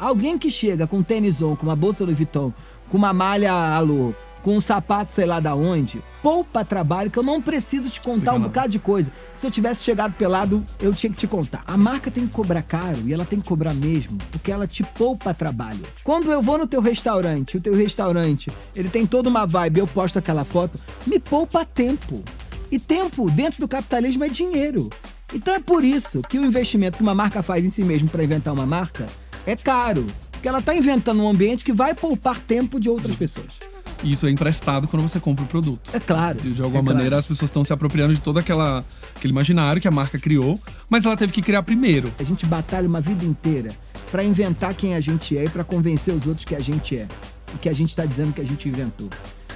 Alguém que chega com um tênis on, com uma bolsa Louis Vuitton, com uma malha Alô, com um sapato sei lá da onde, poupa trabalho, que eu não preciso te contar um bocado de coisa. Se eu tivesse chegado pelado, eu tinha que te contar. A marca tem que cobrar caro, e ela tem que cobrar mesmo, porque ela te poupa trabalho. Quando eu vou no teu restaurante, o teu restaurante, ele tem toda uma vibe, eu posto aquela foto, me poupa tempo. E tempo, dentro do capitalismo, é dinheiro. Então é por isso que o investimento que uma marca faz em si mesmo para inventar uma marca é caro. Porque ela está inventando um ambiente que vai poupar tempo de outras pessoas. E isso é emprestado quando você compra o produto. É claro. De alguma maneira, as pessoas estão se apropriando de todo aquele imaginário que a marca criou, mas ela teve que criar primeiro. A gente batalha uma vida inteira para inventar quem a gente é e para convencer os outros que a gente é. O que a gente está dizendo que a gente inventou.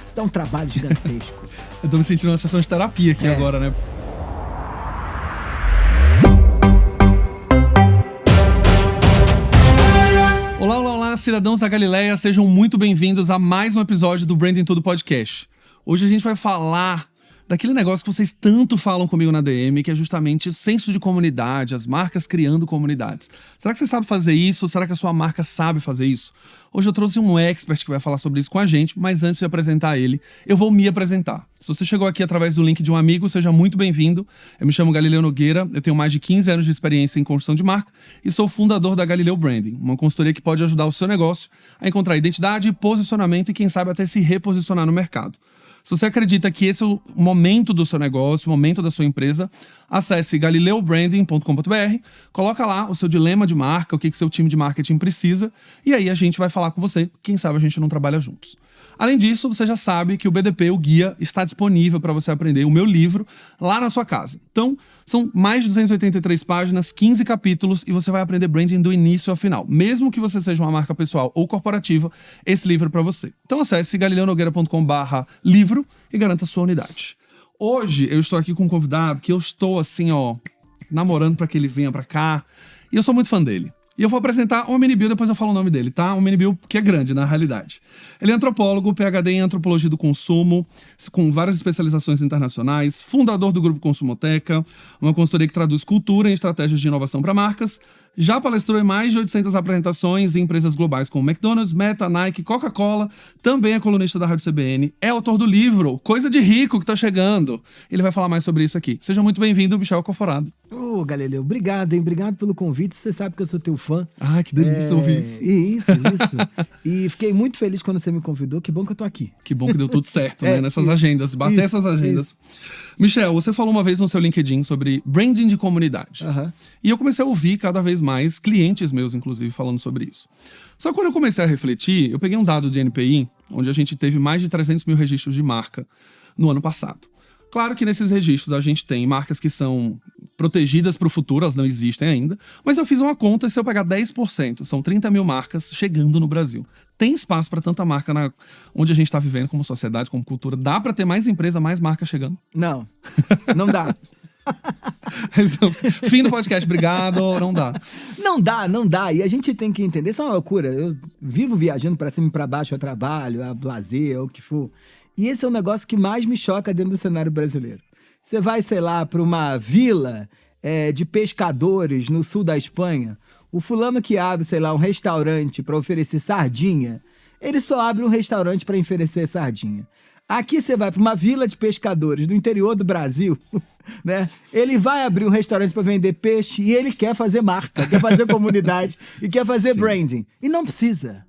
Isso dá um trabalho gigantesco. Eu tô me sentindo uma sessão de terapia aqui agora, né? Olá, cidadãos da Galileia, sejam muito bem-vindos a mais um episódio do Branding Tudo Podcast. Hoje a gente vai falar daquele negócio que vocês tanto falam comigo na DM, que é justamente o senso de comunidade, as marcas criando comunidades. Será que você sabe fazer isso? Será que a sua marca sabe fazer isso? Hoje eu trouxe um expert que vai falar sobre isso com a gente, mas antes de apresentar ele, eu vou me apresentar. Se você chegou aqui através do link de um amigo, seja muito bem-vindo. Eu me chamo Galileu Nogueira, eu tenho mais de 15 anos de experiência em construção de marca e sou fundador da Galileu Branding, uma consultoria que pode ajudar o seu negócio a encontrar identidade, posicionamento e, quem sabe, até se reposicionar no mercado. Se você acredita que esse é o momento do seu negócio, o momento da sua empresa, acesse galileobranding.com.br, coloca lá o seu dilema de marca, o que seu time de marketing precisa, e aí a gente vai falar com você, quem sabe a gente não trabalha juntos. Além disso, você já sabe que o BDP, o guia, está disponível para você aprender o meu livro lá na sua casa. Então, são mais de 283 páginas, 15 capítulos e você vai aprender branding do início ao final. Mesmo que você seja uma marca pessoal ou corporativa, esse livro é para você. Então acesse galileonogueira.com/livro e garanta sua unidade. Hoje eu estou aqui com um convidado que eu estou assim, namorando para que ele venha para cá e eu sou muito fã dele. E eu vou apresentar o Omnibil, depois eu falo o nome dele, tá? O Omnibil, que é grande, na realidade. Ele é antropólogo, PhD em Antropologia do Consumo, com várias especializações internacionais, fundador do Grupo Consumoteca, uma consultoria que traduz cultura em estratégias de inovação para marcas, já palestrou em mais de 800 apresentações em empresas globais como McDonald's, Meta, Nike, Coca-Cola, também é colunista da Rádio CBN, é autor do livro Coisa de Rico, que tá chegando. Ele vai falar mais sobre isso aqui. Seja muito bem-vindo, Michel Alcoforado. Ô, Galileu, obrigado, hein? Obrigado pelo convite. Você sabe que eu sou teu fã. Ah, que delícia ouvir isso. Isso. E fiquei muito feliz quando você me convidou. Que bom que eu tô aqui. Que bom que deu tudo certo, né? Nessas agendas, bater essas agendas. Isso. Michel, você falou uma vez no seu LinkedIn sobre branding de comunidade. E eu comecei a ouvir cada vez mais clientes meus, inclusive, falando sobre isso. Só que quando eu comecei a refletir, eu peguei um dado de NPI, onde a gente teve mais de 300 mil registros de marca no ano passado. Claro que nesses registros a gente tem marcas que são protegidas para o futuro, elas não existem ainda, mas eu fiz uma conta e se eu pegar 10%, são 30 mil marcas chegando no Brasil. Tem espaço para tanta marca onde a gente está vivendo como sociedade, como cultura? Dá para ter mais empresa, mais marca chegando? Não dá. Fim do podcast, obrigado, não dá. Não dá. E a gente tem que entender, isso é uma loucura. Eu vivo viajando para cima e para baixo, a trabalho, a lazer, o que for. E esse é o negócio que mais me choca dentro do cenário brasileiro. Você vai, sei lá, para uma vila de pescadores no sul da Espanha, o fulano que abre, sei lá, um restaurante para oferecer sardinha, ele só abre um restaurante para oferecer sardinha. Aqui você vai para uma vila de pescadores do interior do Brasil, né? Ele vai abrir um restaurante para vender peixe e ele quer fazer marca, quer fazer comunidade e quer fazer branding. E não precisa.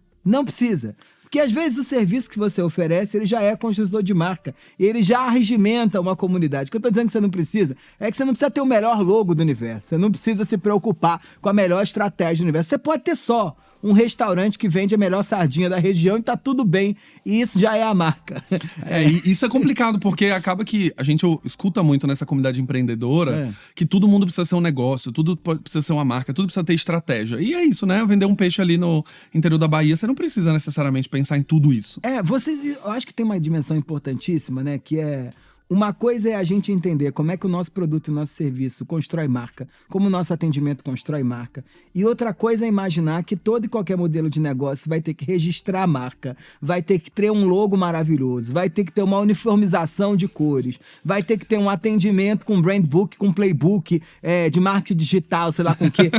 Porque às vezes o serviço que você oferece, ele já é construtor de marca. E ele já arregimenta uma comunidade. O que eu tô dizendo que você não precisa é que você não precisa ter o melhor logo do universo. Você não precisa se preocupar com a melhor estratégia do universo. Você pode ter só um restaurante que vende a melhor sardinha da região e tá tudo bem. E isso já é a marca. E isso é complicado, porque acaba que a gente escuta muito nessa comunidade empreendedora que todo mundo precisa ser um negócio, tudo precisa ser uma marca, tudo precisa ter estratégia. E é isso, né? Vender um peixe ali no interior da Bahia, você não precisa necessariamente pensar em tudo isso. Eu acho que tem uma dimensão importantíssima, né? Que é... Uma coisa é a gente entender como é que o nosso produto e o nosso serviço constrói marca, como o nosso atendimento constrói marca. E outra coisa é imaginar que todo e qualquer modelo de negócio vai ter que registrar a marca, vai ter que ter um logo maravilhoso, vai ter que ter uma uniformização de cores, vai ter que ter um atendimento com brand book, com playbook, de marketing digital, sei lá com o quê.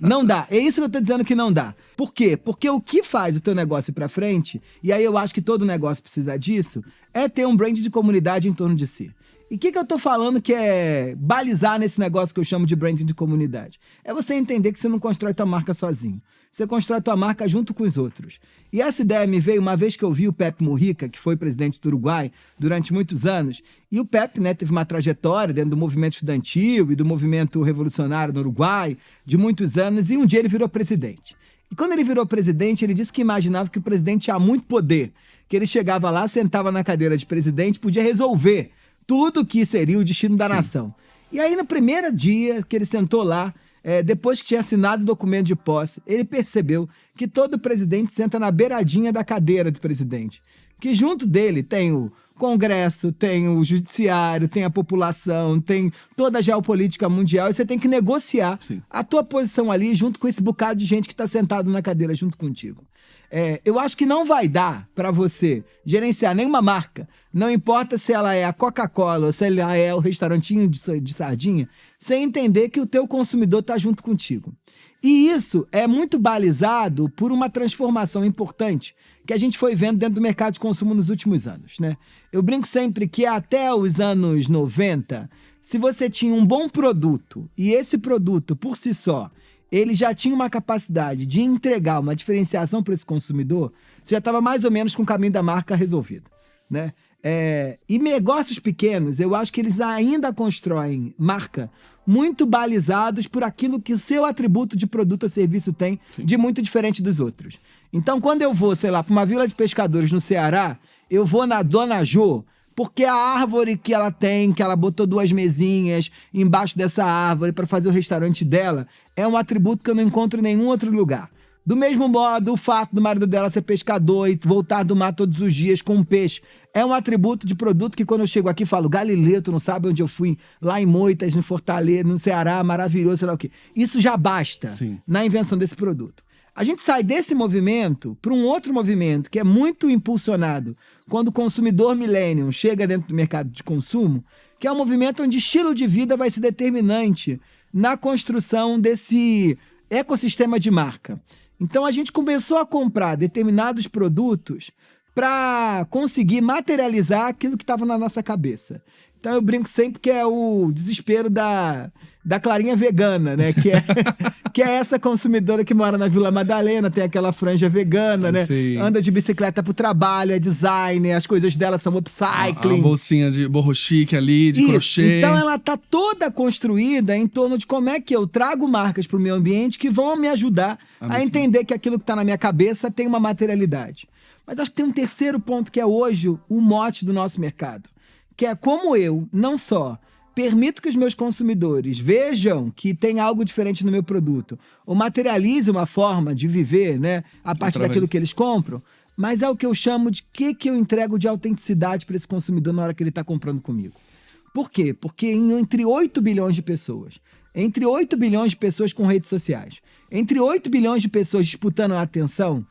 Não dá. É isso que eu tô dizendo que não dá. Por quê? Porque o que faz o teu negócio ir pra frente, e aí eu acho que todo negócio precisa disso, é ter um brand de comunidade em torno de si. E o que eu tô falando que é balizar nesse negócio que eu chamo de branding de comunidade? É você entender que você não constrói tua marca sozinho. Você constrói tua marca junto com os outros. E essa ideia me veio uma vez que eu vi o Pepe Mujica, que foi presidente do Uruguai durante muitos anos. E o Pepe, né, teve uma trajetória dentro do movimento estudantil e do movimento revolucionário no Uruguai de muitos anos. E um dia ele virou presidente. E quando ele virou presidente, ele disse que imaginava que o presidente tinha muito poder. Que ele chegava lá, sentava na cadeira de presidente, podia resolver tudo que seria o destino da nação. E aí, no primeiro dia que ele sentou lá, depois que tinha assinado o documento de posse, ele percebeu que todo presidente senta na beiradinha da cadeira do presidente. Que junto dele tem o Congresso, tem o Judiciário, tem a população, tem toda a geopolítica mundial, e você tem que negociar a tua posição ali junto com esse bocado de gente que está sentado na cadeira junto contigo. Eu acho que não vai dar para você gerenciar nenhuma marca, não importa se ela é a Coca-Cola ou se ela é o restaurantinho de sardinha, sem entender que o teu consumidor está junto contigo. E isso é muito balizado por uma transformação importante que a gente foi vendo dentro do mercado de consumo nos últimos anos, né? Eu brinco sempre que até os anos 90, se você tinha um bom produto e esse produto, por si só, ele já tinha uma capacidade de entregar uma diferenciação para esse consumidor, você já estava mais ou menos com o caminho da marca resolvido, né? E negócios pequenos, eu acho que eles ainda constroem marca muito balizados por aquilo que o seu atributo de produto ou serviço tem de muito diferente dos outros. Então, quando eu vou, sei lá, para uma vila de pescadores no Ceará, eu vou na Dona Jô, porque a árvore que ela tem, que ela botou 2 mesinhas embaixo dessa árvore para fazer o restaurante dela, é um atributo que eu não encontro em nenhum outro lugar. Do mesmo modo, o fato do marido dela ser pescador e voltar do mar todos os dias com um peixe é um atributo de produto que quando eu chego aqui falo, Galileu, tu não sabe onde eu fui? Lá em Moitas, no Fortaleza, no Ceará, maravilhoso, sei lá o quê. Isso já basta na invenção desse produto. A gente sai desse movimento para um outro movimento que é muito impulsionado quando o consumidor millennium chega dentro do mercado de consumo, que é um movimento onde estilo de vida vai ser determinante na construção desse ecossistema de marca. Então a gente começou a comprar determinados produtos para conseguir materializar aquilo que estava na nossa cabeça. Então eu brinco sempre que é o desespero da Clarinha vegana, né? Que é essa consumidora que mora na Vila Madalena, tem aquela franja vegana, né? Sim. Anda de bicicleta pro trabalho, é design, as coisas dela são upcycling. A bolsinha de borro chique ali, de crochê. Então ela tá toda construída em torno de como é que eu trago marcas pro meu ambiente que vão me ajudar a entender que aquilo que tá na minha cabeça tem uma materialidade. Mas acho que tem um terceiro ponto que é hoje o mote do nosso mercado, que é como eu, não só permito que os meus consumidores vejam que tem algo diferente no meu produto, ou materialize uma forma de viver, né, a partir daquilo que eles compram, mas é o que eu chamo de que eu entrego de autenticidade para esse consumidor na hora que ele está comprando comigo. Por quê? Porque entre 8 bilhões de pessoas, entre 8 bilhões de pessoas com redes sociais, entre 8 bilhões de pessoas disputando a atenção,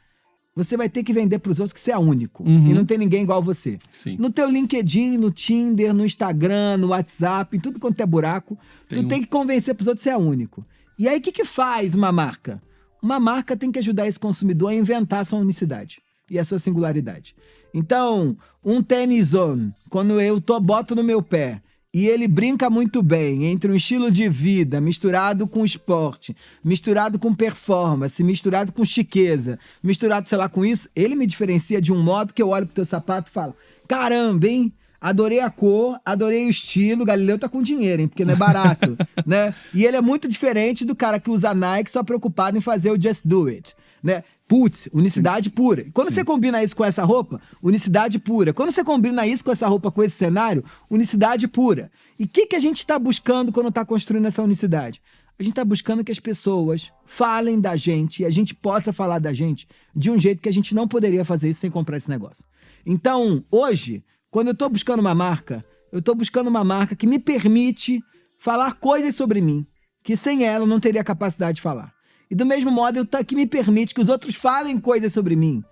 você vai ter que vender para os outros que você é único. E não tem ninguém igual a você. Sim. No teu LinkedIn, no Tinder, no Instagram, no WhatsApp, em tudo quanto é buraco, tu tem que convencer para os outros que você é único. E aí, o que faz uma marca? Uma marca tem que ajudar esse consumidor a inventar a sua unicidade e a sua singularidade. Então, um tênis on, quando eu boto no meu pé, e ele brinca muito bem entre um estilo de vida misturado com esporte, misturado com performance, misturado com chiqueza, misturado, sei lá, com isso, ele me diferencia de um modo que eu olho pro teu sapato e falo, caramba, hein? Adorei a cor, adorei o estilo, Galileu tá com dinheiro, hein? Porque não é barato, né? E ele é muito diferente do cara que usa Nike só preocupado em fazer o Just Do It, né? Putz, unicidade pura. E quando você combina isso com essa roupa, unicidade pura. Quando você combina isso com essa roupa, com esse cenário, unicidade pura. E o que a gente está buscando quando está construindo essa unicidade? A gente está buscando que as pessoas falem da gente e a gente possa falar da gente de um jeito que a gente não poderia fazer isso sem comprar esse negócio. Então, hoje, quando eu estou buscando uma marca, eu estou buscando uma marca que me permite falar coisas sobre mim, que sem ela eu não teria capacidade de falar. E do mesmo modo, que me permite que os outros falem coisas sobre mim,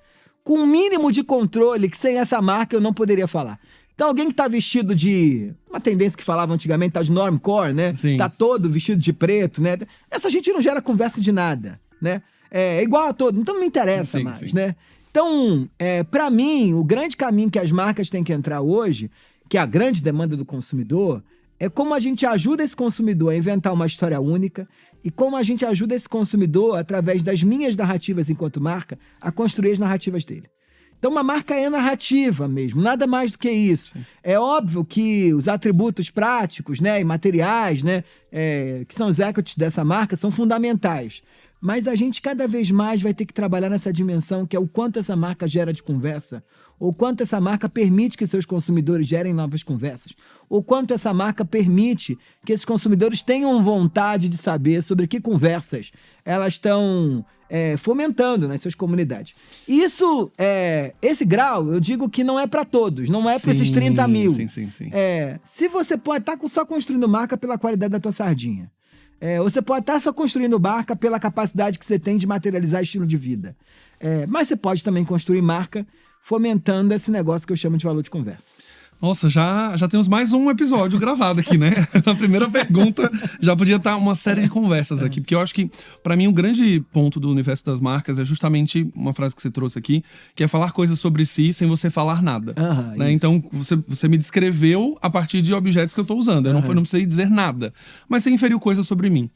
com um mínimo de controle que sem essa marca eu não poderia falar. Então alguém que tá vestido de... uma tendência que falava antigamente, tá de normcore, né? Sim. Tá todo vestido de preto, né? Essa gente não gera conversa de nada, né? é igual a todo, então não me interessa mais, né? Então, para mim, o grande caminho que as marcas têm que entrar hoje, que é a grande demanda do consumidor, é como a gente ajuda esse consumidor a inventar uma história única e como a gente ajuda esse consumidor, através das minhas narrativas enquanto marca, a construir as narrativas dele. Então, uma marca é narrativa mesmo, nada mais do que isso. Sim. É óbvio que os atributos práticos, né, e materiais, né, que são os equities dessa marca, são fundamentais. Mas a gente cada vez mais vai ter que trabalhar nessa dimensão, que é o quanto essa marca gera de conversa, ou quanto essa marca permite que seus consumidores gerem novas conversas, ou quanto essa marca permite que esses consumidores tenham vontade de saber sobre que conversas elas estão fomentando nas suas comunidades. Isso, esse grau, eu digo que não é para todos, não é para esses 30 mil. Sim. Se você pode estar só construindo marca pela qualidade da tua sardinha, você pode estar só construindo marca pela capacidade que você tem de materializar estilo de vida. Mas você pode também construir marca fomentando esse negócio que eu chamo de valor de conversa. Nossa, já temos mais um episódio gravado aqui, né? Na primeira pergunta já podia estar uma série de conversas aqui, porque eu acho que, para mim, o grande ponto do universo das marcas é justamente uma frase que você trouxe aqui, que é falar coisas sobre si sem você falar nada. Né? Então, você me descreveu a partir de objetos que eu estou usando. Eu não precisei dizer nada, mas você inferiu coisas sobre mim.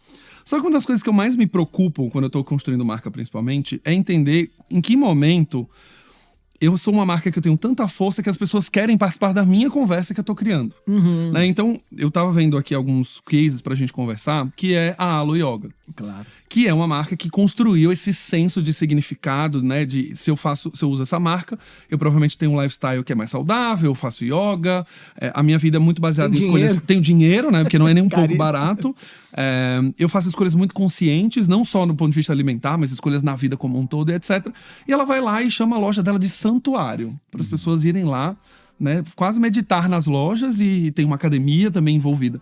Só que uma das coisas que eu mais me preocupo quando eu estou construindo marca, principalmente, é entender em que momento eu sou uma marca que eu tenho tanta força que as pessoas querem participar da minha conversa que eu tô criando. Né? Então, eu tava vendo aqui alguns cases pra gente conversar, que é a Alo Yoga. Claro. Que é uma marca que construiu esse senso de significado, né? De se eu uso essa marca, eu provavelmente tenho um lifestyle que é mais saudável, eu faço yoga, a minha vida é muito baseada em escolhas. Tenho dinheiro, né? Porque não é nem um pouco barato. Eu faço escolhas muito conscientes, não só do ponto de vista alimentar, mas escolhas na vida como um todo, etc. E ela vai lá e chama a loja dela de santuário, para as pessoas irem lá, né? Quase meditar nas lojas, e tem uma academia também envolvida.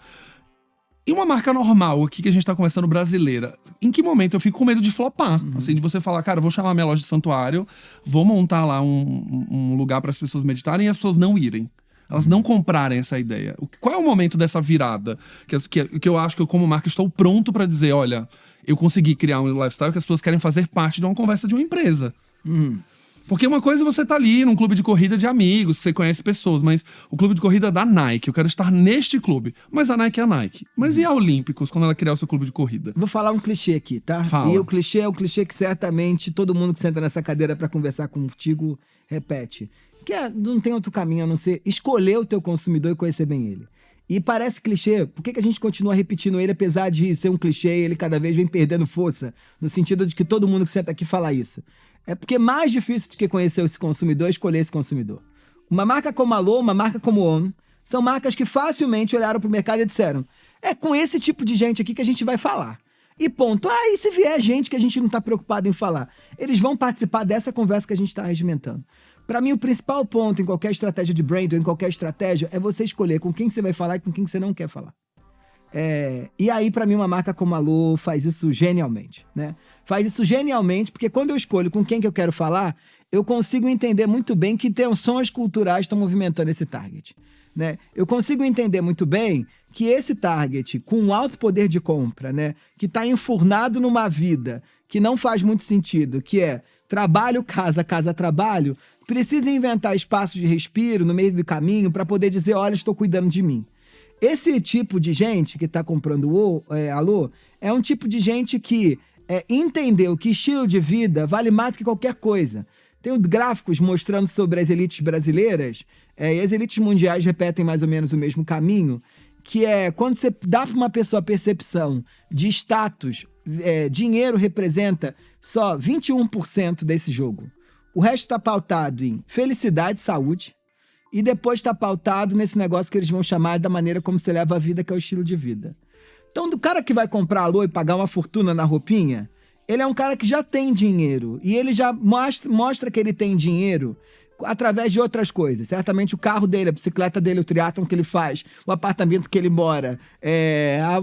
E uma marca normal aqui que a gente tá conversando, brasileira, em que momento eu fico com medo de flopar? Assim, de você falar, cara, eu vou chamar minha loja de santuário, vou montar lá um lugar para as pessoas meditarem e as pessoas não irem. Elas não comprarem essa ideia. Qual é o momento dessa virada? Que eu acho que eu, como marca, estou pronto para dizer, olha, eu consegui criar um lifestyle que as pessoas querem fazer parte de uma conversa de uma empresa. Porque uma coisa é você tá ali num clube de corrida de amigos, você conhece pessoas, mas o clube de corrida da Nike, eu quero estar neste clube. Mas a Nike é a Nike. Mas e a Olímpicos, quando ela criar o seu clube de corrida? Vou falar um clichê aqui, tá? Fala. E o clichê é o clichê que certamente todo mundo que senta nessa cadeira pra conversar contigo repete. Não tem outro caminho a não ser escolher o teu consumidor e conhecer bem ele. E parece clichê, por que a gente continua repetindo ele, apesar de ser um clichê, ele cada vez vem perdendo força, no sentido de que todo mundo que senta aqui fala isso? É porque é mais difícil do que conhecer esse consumidor, escolher esse consumidor. Uma marca como a Alô, uma marca como On, são marcas que facilmente olharam pro mercado e disseram, é com esse tipo de gente aqui que a gente vai falar. E ponto. E se vier gente que a gente não tá preocupado em falar? Eles vão participar dessa conversa que a gente tá regimentando. Para mim, o principal ponto em qualquer estratégia de branding, em qualquer estratégia, é você escolher com quem você vai falar e com quem você não quer falar. E aí, para mim, uma marca como a Alô faz isso genialmente, né? Faz isso genialmente porque quando eu escolho com quem que eu quero falar, eu consigo entender muito bem que tensões culturais estão movimentando esse target, né? Eu consigo entender muito bem que esse target, com um alto poder de compra, né? Que está enfurnado numa vida que não faz muito sentido, que é trabalho, casa, casa, trabalho, precisa inventar espaços de respiro no meio do caminho para poder dizer, olha, estou cuidando de mim. Esse tipo de gente que está comprando Alô é um tipo de gente que entendeu que estilo de vida vale mais do que qualquer coisa. Tem gráficos mostrando sobre as elites brasileiras, e as elites mundiais repetem mais ou menos o mesmo caminho, que é quando você dá para uma pessoa a percepção de status, dinheiro representa só 21% desse jogo. O resto está pautado em felicidade e saúde, e depois está pautado nesse negócio que eles vão chamar da maneira como você leva a vida, que é o estilo de vida. Então, do cara que vai comprar Alô e pagar uma fortuna na roupinha, ele é um cara que já tem dinheiro. E ele já mostra que ele tem dinheiro através de outras coisas. Certamente o carro dele, a bicicleta dele, o triatlon que ele faz, o apartamento que ele mora,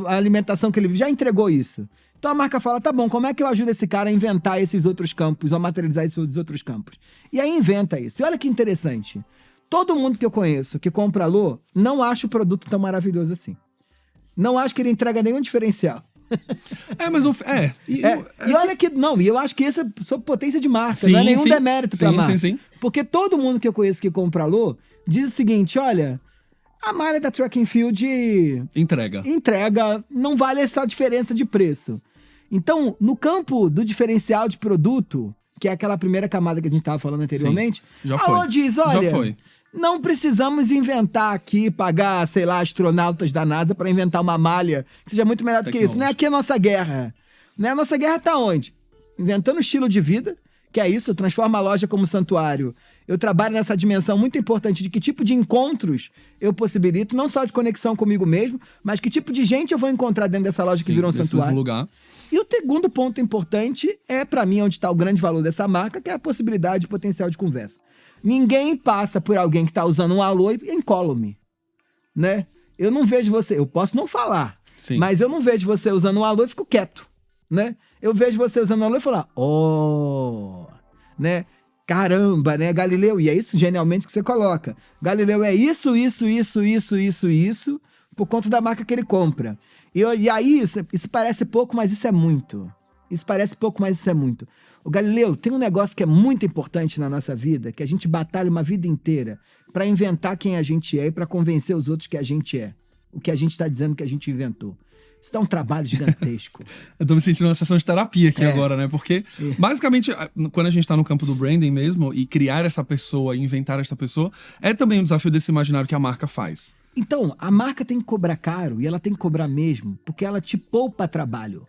a alimentação que ele... Já entregou isso. Então a marca fala, tá bom, como é que eu ajudo esse cara a inventar esses outros campos, ou a materializar esses outros campos? E aí inventa isso. E olha que interessante. Todo mundo que eu conheço que compra Alô não acha o produto tão maravilhoso assim. Não acha que ele entrega nenhum diferencial. Mas E olha que... Não, e eu acho que essa é sob potência de marca. Sim, não é nenhum sim. demérito pra Sim, marca. sim. Porque todo mundo que eu conheço que compra Alô diz o seguinte, olha... A malha da Track and Field entrega, não vale essa diferença de preço. Então, no campo do diferencial de produto, que é aquela primeira camada que a gente estava falando anteriormente, já a Alô foi. diz, olha, Já foi. não precisamos inventar aqui, pagar, sei lá, astronautas da NASA para inventar uma malha que seja muito melhor do que isso. Não é aqui a nossa guerra. Né? A nossa guerra tá onde? Inventando estilo de vida, que é isso, transforma a loja como santuário. Eu trabalho nessa dimensão muito importante de que tipo de encontros eu possibilito, não só de conexão comigo mesmo, mas que tipo de gente eu vou encontrar dentro dessa loja que virou um santuário. Lugar. E o segundo ponto importante é, pra mim, onde está o grande valor dessa marca, que é a possibilidade de potencial de conversa. Ninguém passa por alguém que tá usando um Alô e incólume, né? Eu não vejo você, eu posso não falar, mas eu não vejo você usando um Alô e fico quieto, né? Eu vejo você usando um Alô e falar, né? Caramba, né, Galileu? E é isso genialmente que você coloca. Galileu é isso, por conta da marca que ele compra. E aí, isso parece pouco, mas isso é muito. O Galileu, tem um negócio que é muito importante na nossa vida, que a gente batalha uma vida inteira para inventar quem a gente é e para convencer os outros que a gente é. O que a gente está dizendo que a gente inventou. Isso dá um trabalho gigantesco. Eu tô me sentindo uma sessão de terapia aqui agora, né? Porque, basicamente, quando a gente tá no campo do branding mesmo, e criar essa pessoa, e inventar essa pessoa, é também um desafio desse imaginário que a marca faz. Então, a marca tem que cobrar caro, e ela tem que cobrar mesmo, porque ela te poupa trabalho.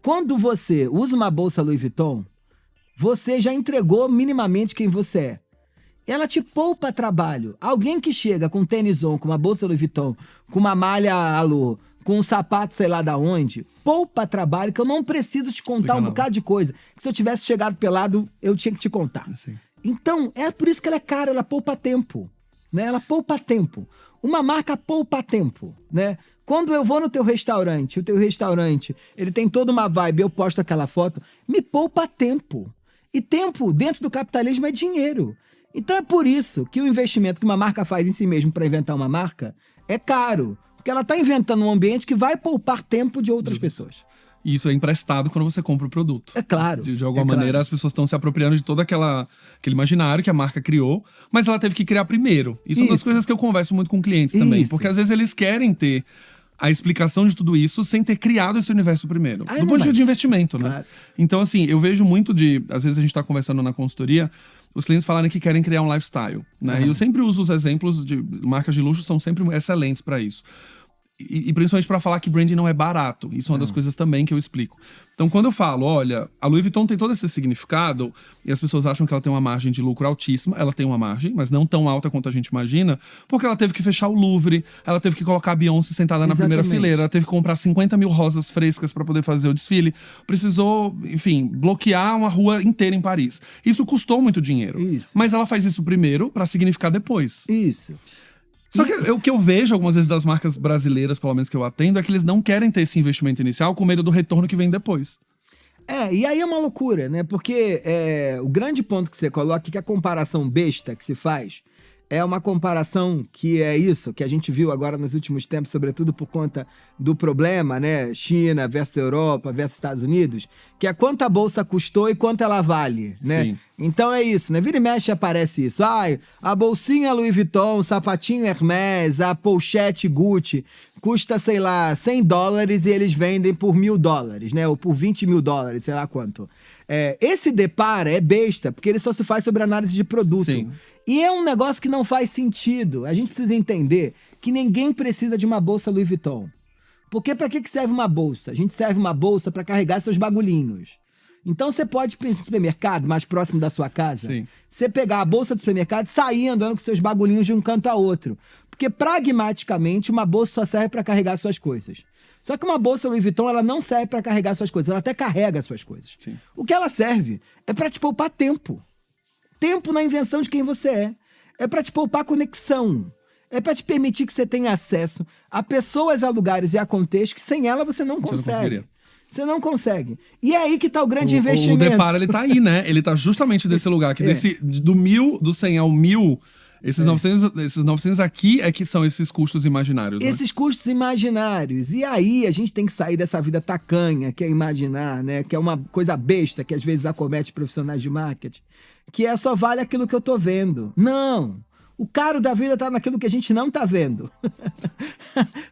Quando você usa uma bolsa Louis Vuitton, você já entregou minimamente quem você é. Ela te poupa trabalho. Alguém que chega com um tênis on, com uma bolsa Louis Vuitton, com uma malha Alô, com um sapato sei lá da onde, poupa trabalho, que eu não preciso te contar um bocado de coisa. Que se eu tivesse chegado pelado, eu tinha que te contar. Sim. Então, é por isso que ela é cara, ela poupa tempo. Né? Ela poupa tempo. Uma marca poupa tempo, né? Quando eu vou no teu restaurante, o teu restaurante, ele tem toda uma vibe, eu posto aquela foto, me poupa tempo. E tempo, dentro do capitalismo, é dinheiro. Então é por isso que o investimento que uma marca faz em si mesmo para inventar uma marca é caro. Porque ela está inventando um ambiente que vai poupar tempo de outras pessoas. E isso é emprestado quando você compra o produto. É claro. De alguma maneira, as pessoas estão se apropriando de todo aquele imaginário que a marca criou, mas ela teve que criar primeiro. Isso é uma das coisas que eu converso muito com clientes também. Porque às vezes eles querem ter a explicação de tudo isso sem ter criado esse universo primeiro. Do ponto de vista de investimento, né? Claro. Então, assim, eu vejo muito às vezes a gente tá conversando na consultoria, os clientes falarem que querem criar um lifestyle, né? E eu sempre uso os exemplos de marcas de luxo, são sempre excelentes para isso. E principalmente para falar que branding não é barato. Isso é uma das coisas também que eu explico. Então, quando eu falo, olha, a Louis Vuitton tem todo esse significado e as pessoas acham que ela tem uma margem de lucro altíssima. Ela tem uma margem, mas não tão alta quanto a gente imagina, porque ela teve que fechar o Louvre, ela teve que colocar a Beyoncé sentada na primeira fileira, ela teve que comprar 50 mil rosas frescas para poder fazer o desfile. Precisou, enfim, bloquear uma rua inteira em Paris. Isso custou muito dinheiro. Mas ela faz isso primeiro para significar depois. Só que o que eu vejo algumas vezes das marcas brasileiras, pelo menos que eu atendo, é que eles não querem ter esse investimento inicial com medo do retorno que vem depois. E aí é uma loucura, né? Porque o grande ponto que você coloca é que a comparação besta que se faz é uma comparação que é isso, que a gente viu agora nos últimos tempos, sobretudo por conta do problema, né? China versus Europa versus Estados Unidos, que é quanto a bolsa custou e quanto ela vale, né? Sim. Então é isso, né? Vira e mexe aparece isso. A bolsinha Louis Vuitton, o sapatinho Hermès, a pochete Gucci custa, sei lá, $100 e eles vendem por $1.000, né? Ou por $20 mil, sei lá quanto. Esse depara é besta, porque ele só se faz sobre análise de produto. Sim. E é um negócio que não faz sentido. A gente precisa entender que ninguém precisa de uma bolsa Louis Vuitton. Porque para que serve uma bolsa? A gente serve uma bolsa para carregar seus bagulhinhos. Então você pode ir no supermercado mais próximo da sua casa, você pegar a bolsa do supermercado e sair andando com seus bagulhinhos de um canto a outro. Porque pragmaticamente uma bolsa só serve para carregar suas coisas. Só que uma bolsa Louis Vuitton, ela não serve para carregar suas coisas, ela até carrega suas coisas. O que ela serve é para te poupar tempo. Tempo na invenção de quem você é. É para te poupar conexão. É para te permitir que você tenha acesso a pessoas, a lugares e a contextos que sem ela você não consegue. Você não consegue. E é aí que tá o grande investimento. O deparo, ele tá aí, né? Ele tá justamente desse lugar, que do 100 ao 1000, Esses 900 aqui é que são esses custos imaginários, né? Esses custos imaginários. E aí a gente tem que sair dessa vida tacanha, que é imaginar, né? Que é uma coisa besta que às vezes acomete profissionais de marketing, que é só vale aquilo que eu tô vendo. Não! O caro da vida tá naquilo que a gente não tá vendo.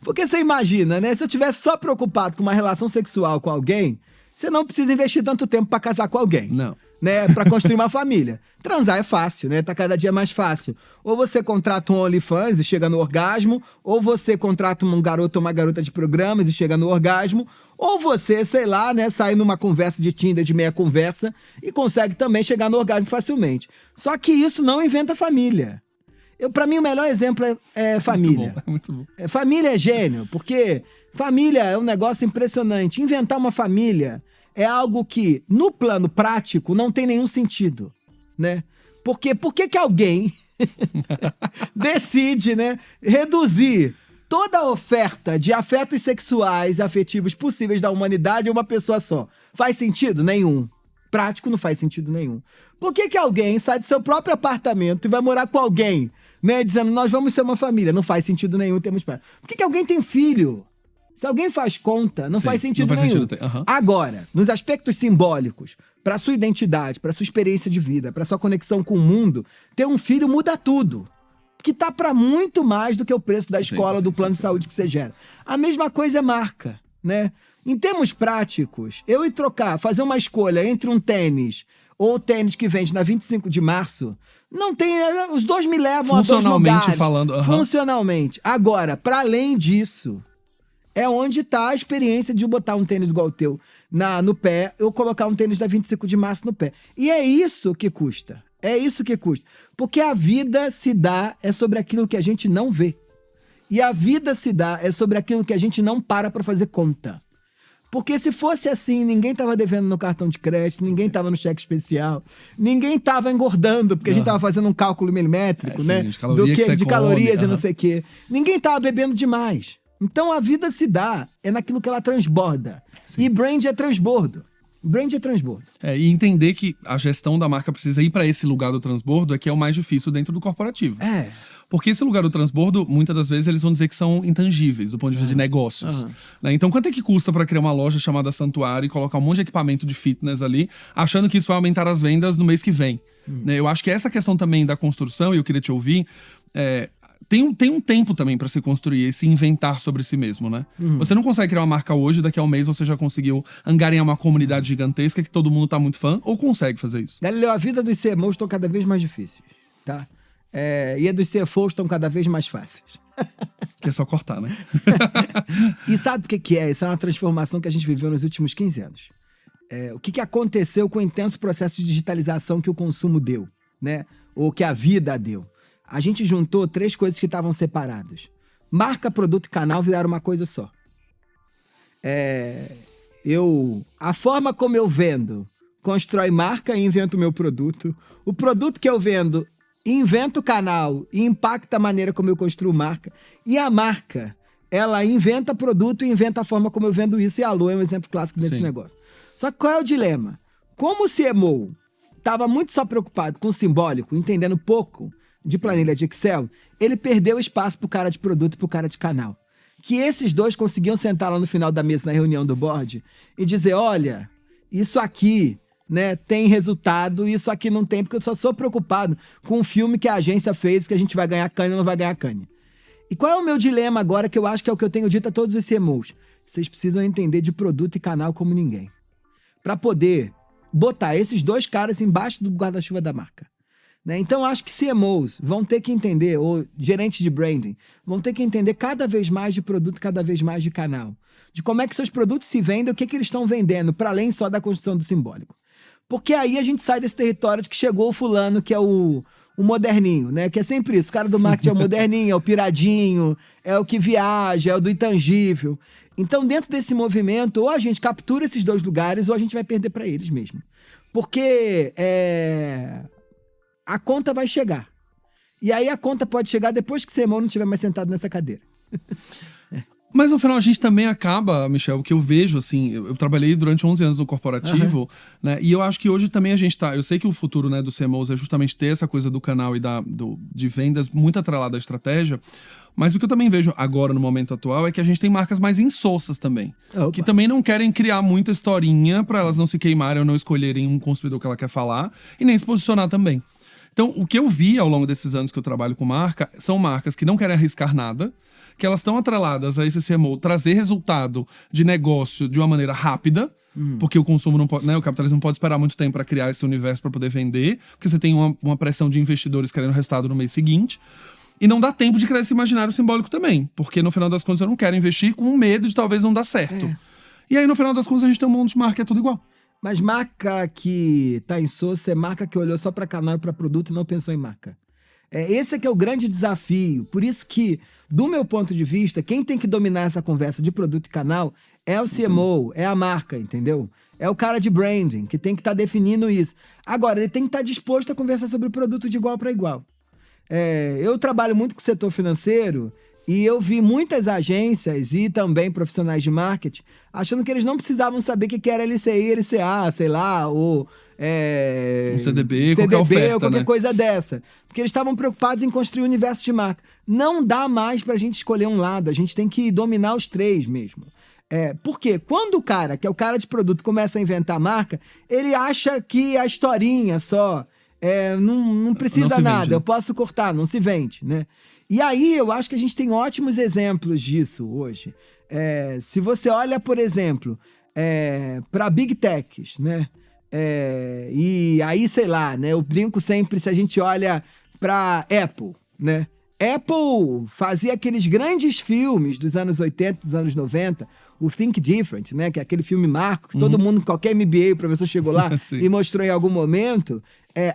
Porque você imagina, né? Se eu tivesse só preocupado com uma relação sexual com alguém, você não precisa investir tanto tempo pra casar com alguém. Não. Né, pra construir uma família. Transar é fácil, né? Tá cada dia mais fácil. Ou você contrata um OnlyFans e chega no orgasmo, ou você contrata um garoto ou uma garota de programas e chega no orgasmo, ou você, sei lá, né, sai numa conversa de Tinder, de meia conversa, e consegue também chegar no orgasmo facilmente. Só que isso não inventa família. Pra mim, o melhor exemplo é família. Muito bom. Família é gênio, porque família é um negócio impressionante. Inventar uma família é algo que, no plano prático, não tem nenhum sentido, né? Porque por que alguém decide, né, reduzir toda a oferta de afetos sexuais e afetivos possíveis da humanidade a uma pessoa só? Faz sentido? Nenhum. Prático não faz sentido nenhum. Por que alguém sai do seu próprio apartamento e vai morar com alguém, né, dizendo, nós vamos ser uma família? Não faz sentido nenhum, temos para. Por que alguém tem filho? Se alguém faz conta, não faz sentido nenhum. Agora, nos aspectos simbólicos, para sua identidade, para sua experiência de vida, para sua conexão com o mundo, ter um filho muda tudo. Que tá para muito mais do que o preço da escola, do plano de saúde que você gera. A mesma coisa é marca, né? Em termos práticos, eu ir fazer uma escolha entre um tênis ou o tênis que vende na 25 de março, não tem... Os dois me levam a dois lugares. Funcionalmente falando. Funcionalmente. Agora, para além disso, é onde tá a experiência de eu botar um tênis igual o teu no pé, eu colocar um tênis da 25 de março no pé. E é isso que custa. É isso que custa. Porque a vida se dá sobre aquilo que a gente não vê. E a vida se dá sobre aquilo que a gente não para fazer conta. Porque se fosse assim, ninguém tava devendo no cartão de crédito, ninguém tava no cheque especial, ninguém tava engordando, porque a gente tava fazendo um cálculo milimétrico, né? De calorias e não sei o quê. Ninguém tava bebendo demais. Então a vida se dá naquilo que ela transborda. Sim. E brand é transbordo. Brand é transbordo. E entender que a gestão da marca precisa ir para esse lugar do transbordo é que é o mais difícil dentro do corporativo. Porque esse lugar do transbordo, muitas das vezes, eles vão dizer que são intangíveis, do ponto de vista de negócios. Né? Então, quanto é que custa para criar uma loja chamada Santuário e colocar um monte de equipamento de fitness ali, achando que isso vai aumentar as vendas no mês que vem? Né? Eu acho que essa questão também da construção, e eu queria te ouvir, tem um tempo também para se construir e se inventar sobre si mesmo, né? Você não consegue criar uma marca hoje, daqui a um mês você já conseguiu angariar uma comunidade gigantesca que todo mundo tá muito fã, ou consegue fazer isso? Galileu, a vida dos CMOs estão cada vez mais difíceis, tá? E a dos CFOs estão cada vez mais fáceis. Que é só cortar, né? E sabe o que é? Essa é uma transformação que a gente viveu nos últimos 15 anos. O que aconteceu com o intenso processo de digitalização que o consumo deu, né? Ou que a vida deu. A gente juntou 3 coisas que estavam separadas. Marca, produto e canal viraram uma coisa só. A forma como eu vendo constrói marca e invento o meu produto. O produto que eu vendo inventa o canal e impacta a maneira como eu construo marca. E a marca, ela inventa produto e inventa a forma como eu vendo isso. E a Alô é um exemplo clássico desse negócio. Só que qual é o dilema? Como o CMO estava muito só preocupado com o simbólico, entendendo pouco de planilha de Excel, ele perdeu espaço pro cara de produto e pro cara de canal. Que esses dois conseguiam sentar lá no final da mesa na reunião do board e dizer, olha, isso aqui, né, tem resultado e isso aqui não tem, porque eu só sou preocupado com o filme que a agência fez, que a gente vai ganhar Cannes ou não vai ganhar Cannes. E qual é o meu dilema agora, que eu acho que é o que eu tenho dito a todos os CMOs? Vocês precisam entender de produto e canal como ninguém. Para poder botar esses dois caras embaixo do guarda-chuva da marca. Então, acho que CMOs vão ter que entender, ou gerentes de branding, vão ter que entender cada vez mais de produto, cada vez mais de canal. De como é que seus produtos se vendem, o que eles estão vendendo, para além só da construção do simbólico. Porque aí a gente sai desse território de que chegou o fulano, que é o moderninho, né? Que é sempre isso. O cara do marketing é o moderninho, é o piradinho, é o que viaja, é o do intangível. Então, dentro desse movimento, ou a gente captura esses dois lugares, ou a gente vai perder para eles mesmo. Porque a conta vai chegar. E aí a conta pode chegar depois que o CMO não estiver mais sentado nessa cadeira. Mas no final a gente também acaba, Michel, o que eu vejo, assim, eu trabalhei durante 11 anos no corporativo, né? E eu acho que hoje também a gente tá. Eu sei que o futuro, né, do CMOs é justamente ter essa coisa do canal e de vendas muito atrelada à estratégia. Mas o que eu também vejo agora, no momento atual, é que a gente tem marcas mais insossas também. Opa. Que também não querem criar muita historinha pra elas não se queimarem ou não escolherem um consumidor que ela quer falar e nem se posicionar também. Então, o que eu vi ao longo desses anos que eu trabalho com marca são marcas que não querem arriscar nada, que elas estão atreladas a esse CMO trazer resultado de negócio de uma maneira rápida, porque o consumo não pode, né, o capitalismo não pode esperar muito tempo para criar esse universo para poder vender, porque você tem uma pressão de investidores querendo resultado no mês seguinte. E não dá tempo de criar esse imaginário simbólico também, porque no final das contas eu não quero investir com medo de talvez não dar certo. E aí no final das contas a gente tem um monte de marca que é tudo igual. Mas marca que tá insossa é marca que olhou só para canal e para produto e não pensou em marca. Esse é que é o grande desafio. Por isso que, do meu ponto de vista, quem tem que dominar essa conversa de produto e canal é o CMO, é a marca, entendeu? É o cara de branding, que tem que estar definindo isso. Agora, ele tem que estar disposto a conversar sobre o produto de igual para igual. Eu trabalho muito com o setor financeiro e eu vi muitas agências e também profissionais de marketing achando que eles não precisavam saber o que era LCI, LCA, sei lá, ou... um CDB qualquer oferta, ou qualquer né? coisa dessa. Porque eles estavam preocupados em construir um universo de marca. Não dá mais pra gente escolher um lado, a gente tem que dominar os três mesmo. Porque quando o cara, que é o cara de produto, começa a inventar marca, ele acha que a historinha só não precisa Não se nada, vende, né? eu posso cortar, não se vende, né? E aí eu acho que a gente tem ótimos exemplos disso hoje. Se você olha, por exemplo, para Big Techs, né? E aí, sei lá, né? Eu brinco sempre se a gente olha pra Apple, né? Apple fazia aqueles grandes filmes dos anos 80, dos anos 90, o Think Different, né? Que é aquele filme marco, que todo mundo, qualquer MBA, o professor chegou lá e mostrou em algum momento.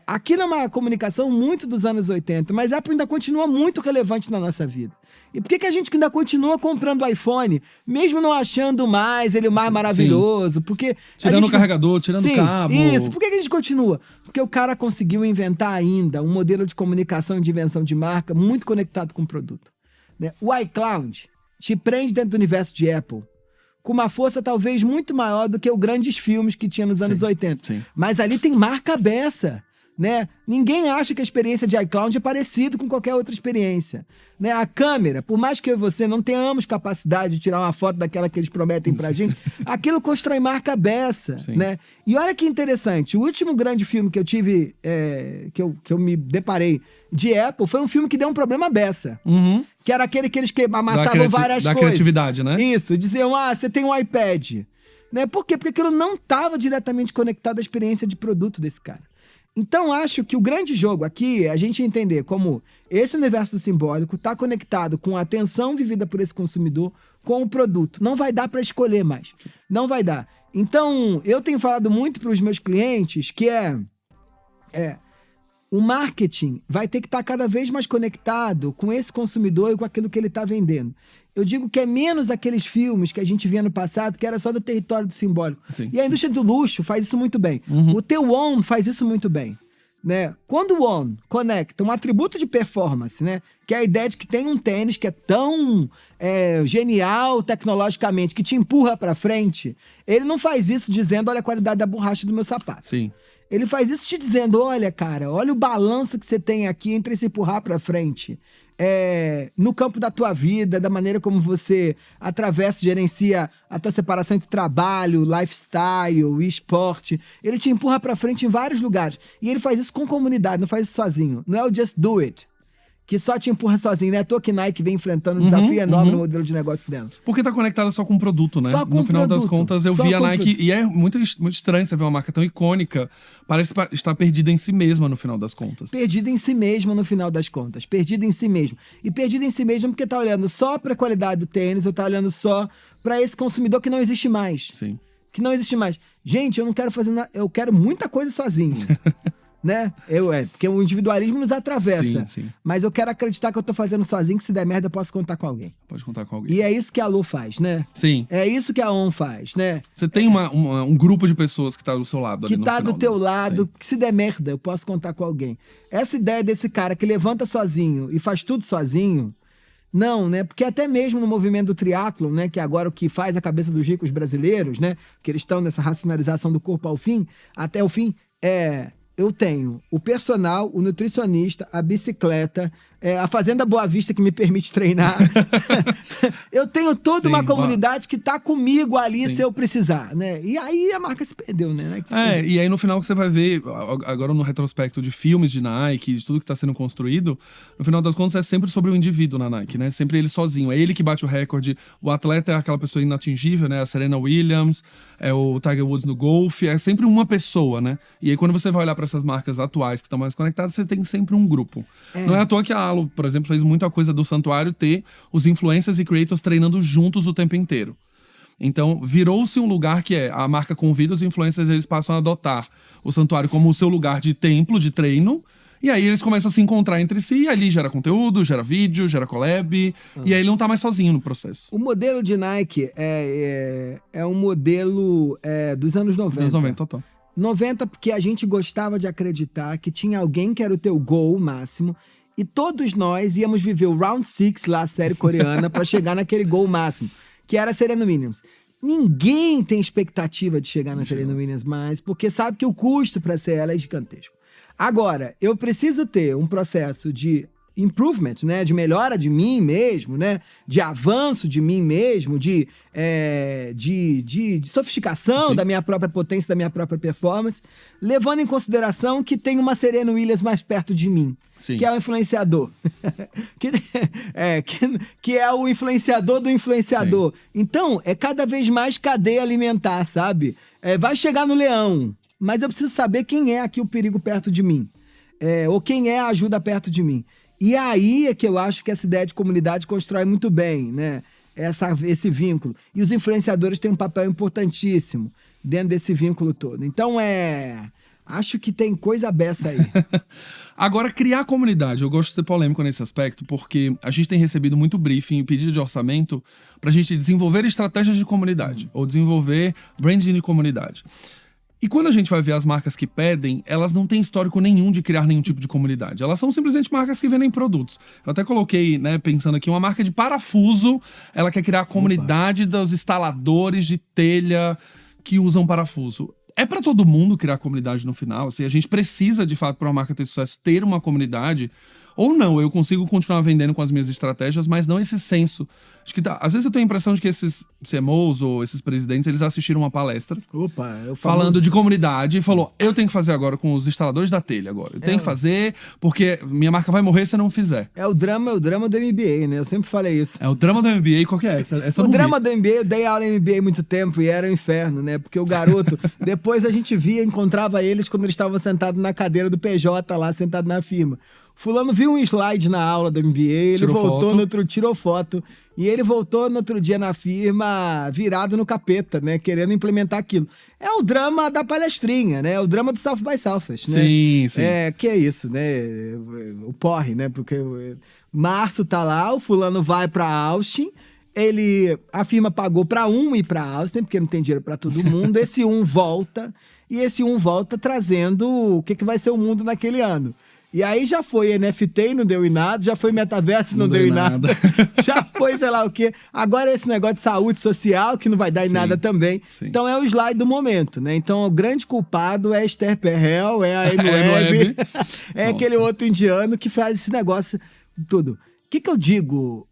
Aquilo é uma comunicação muito dos anos 80, mas a Apple ainda continua muito relevante na nossa vida. E por que a gente ainda continua comprando iPhone, mesmo não achando mais ele o mais maravilhoso? Porque tirando o carregador, tirando o cabo. Isso. Por que a gente continua? Porque o cara conseguiu inventar ainda um modelo de comunicação e de invenção de marca muito conectado com o produto. Né? O iCloud te prende dentro do universo de Apple com uma força talvez muito maior do que os grandes filmes que tinha nos anos 80. Sim. Mas ali tem marca beça. Né? Ninguém acha que a experiência de iCloud é parecida com qualquer outra experiência. Né? A câmera, por mais que eu e você não tenhamos capacidade de tirar uma foto daquela que eles prometem pra gente, aquilo constrói marca beça. Né? E olha que interessante, o último grande filme que eu tive, que eu me deparei de Apple, foi um filme que deu um problema beça. Que era aquele que eles amassavam várias coisas. Da criatividade, né? Isso, diziam, você tem um iPad. Né? Por quê? Porque aquilo não estava diretamente conectado à experiência de produto desse cara. Então, acho que o grande jogo aqui é a gente entender como esse universo simbólico está conectado com a atenção vivida por esse consumidor com o produto. Não vai dar para escolher mais. Não vai dar. Então, eu tenho falado muito para os meus clientes que o marketing vai ter que estar cada vez mais conectado com esse consumidor e com aquilo que ele está vendendo. Eu digo que é menos aqueles filmes que a gente via no passado, que era só do território do simbólico. Sim. E a indústria do luxo faz isso muito bem. O teu On faz isso muito bem. Né? Quando o On conecta um atributo de performance, né? Que é a ideia de que tem um tênis que é tão genial tecnologicamente, que te empurra para frente, ele não faz isso dizendo, olha a qualidade da borracha do meu sapato. Sim. Ele faz isso te dizendo, olha, cara, olha o balanço que você tem aqui entre se empurrar para frente. No campo da tua vida, da maneira como você atravessa e gerencia a tua separação entre trabalho, lifestyle e esporte. Ele te empurra pra frente em vários lugares. E ele faz isso com comunidade, não faz isso sozinho. Não é o just do it, que só te empurra sozinho, né? À toa que Nike vem enfrentando um desafio enorme no modelo de negócio dela. Porque tá conectada só com o produto, né? Só com no final produto. das contas, eu Só vi a com Nike, e é muito estranho você ver uma marca tão icônica, parece estar perdida em si mesma no final das contas. Perdida em si mesma no final das contas. Perdida em si mesma. E perdida em si mesma porque tá olhando só pra qualidade do tênis, ou tá olhando só pra esse consumidor que não existe mais. Sim. Que não existe mais. Gente, eu não quero fazer nada, eu quero muita coisa sozinho. Né? Porque o individualismo nos atravessa. Sim. Mas eu quero acreditar que eu tô fazendo sozinho, que se der merda eu posso contar com alguém. Pode contar com alguém. E é isso que a Alô faz, né? Sim. É isso que a ON faz, né? Você tem um grupo de pessoas que tá do seu lado ali Que no tá final, do teu né? lado, Sim. que se der merda eu posso contar com alguém. Essa ideia desse cara que levanta sozinho e faz tudo sozinho, Não, né? Porque até mesmo no movimento do triatlon, né? Que agora o que faz a cabeça dos ricos brasileiros, né? Que eles estão nessa racionalização do corpo até o fim, eu tenho o personal, o nutricionista, a bicicleta, a Fazenda Boa Vista que me permite treinar. Eu tenho toda uma comunidade que tá comigo ali se eu precisar, né? E aí a marca se perdeu, né? E aí no final que você vai ver, agora no retrospecto de filmes de Nike, de tudo que tá sendo construído, no final das contas é sempre sobre o indivíduo na Nike, né? Sempre ele sozinho, é ele que bate o recorde, o atleta é aquela pessoa inatingível, né? A Serena Williams, é o Tiger Woods no golfe, é sempre uma pessoa, né? E aí quando você vai olhar para essas marcas atuais que estão mais conectadas, você tem sempre um grupo. Não é à toa que a Alo, por exemplo, fez muita coisa do santuário ter os influencers e creators treinando juntos o tempo inteiro. Então, virou-se um lugar que a marca convida os influencers, eles passam a adotar o santuário como o seu lugar de templo, de treino, e aí eles começam a se encontrar entre si, e ali gera conteúdo, gera vídeo, gera collab, e aí ele não tá mais sozinho no processo. O modelo de Nike é um modelo dos anos 90. Dos anos 90, total. 90, porque a gente gostava de acreditar que tinha alguém que era o teu goal máximo, e todos nós íamos viver o Round 6 lá, a série coreana, pra chegar naquele goal máximo, que era a Serena Williams. Ninguém tem expectativa de chegar na Serena Williams mais, porque sabe que o custo pra ser ela é gigantesco. Agora, eu preciso ter um processo de improvement, né? De melhora de mim mesmo, né? De avanço de mim mesmo, de sofisticação da minha própria potência, da minha própria performance, levando em consideração que tem uma Serena Williams mais perto de mim, que é o influenciador. que é o influenciador do influenciador. Sim. Então, é cada vez mais cadeia alimentar, sabe? Vai chegar no leão, mas eu preciso saber quem é aqui o perigo perto de mim. Ou quem é a ajuda perto de mim. E aí é que eu acho que essa ideia de comunidade constrói muito bem, né? Esse vínculo. E os influenciadores têm um papel importantíssimo dentro desse vínculo todo. Então, acho que tem coisa beça aí. Agora, criar comunidade. Eu gosto de ser polêmico nesse aspecto, porque a gente tem recebido muito briefing e pedido de orçamento pra gente desenvolver estratégias de comunidade, ou desenvolver branding de comunidade. E quando a gente vai ver as marcas que pedem, elas não têm histórico nenhum de criar nenhum tipo de comunidade. Elas são simplesmente marcas que vendem produtos. Eu até coloquei, né, pensando aqui, uma marca de parafuso, ela quer criar a comunidade dos instaladores de telha que usam parafuso. É pra todo mundo criar comunidade no final. Assim, a gente precisa, de fato, para uma marca ter sucesso, ter uma comunidade. Ou não, eu consigo continuar vendendo com as minhas estratégias, mas não esse senso. Acho que às vezes eu tenho a impressão de que esses CMOs ou esses presidentes, eles assistiram uma palestra falando de comunidade e falou, eu tenho que fazer agora com os instaladores da telha agora. Eu tenho que fazer porque minha marca vai morrer se eu não fizer. É o drama do MBA, né? Eu sempre falei isso. É o drama do MBA, qual que é? O drama do MBA, eu dei aula em MBA há muito tempo e era um inferno, né? Porque o garoto, depois a gente encontrava eles quando eles estavam sentados na cadeira do PJ lá, sentado na firma. Fulano viu um slide na aula do MBA, ele tirou foto, e ele voltou no outro dia na firma virado no capeta, né? Querendo implementar aquilo. É o drama da palestrinha, né? É o drama do South by Southwest, né? Sim. Que é isso, né? O porre, né? Porque março tá lá, o fulano vai pra Austin, a firma pagou pra ir pra Austin, porque não tem dinheiro pra todo mundo, esse volta, e esse volta trazendo o que vai ser o mundo naquele ano. E aí já foi NFT e não deu em nada, já foi metaverso e não deu em nada. Já foi sei lá o quê. Agora esse negócio de saúde social que não vai dar em nada também. Sim. Então é o slide do momento, né? Então o grande culpado é Esther Perel, é a M-Web, é aquele outro indiano que faz esse negócio tudo. O que eu digo?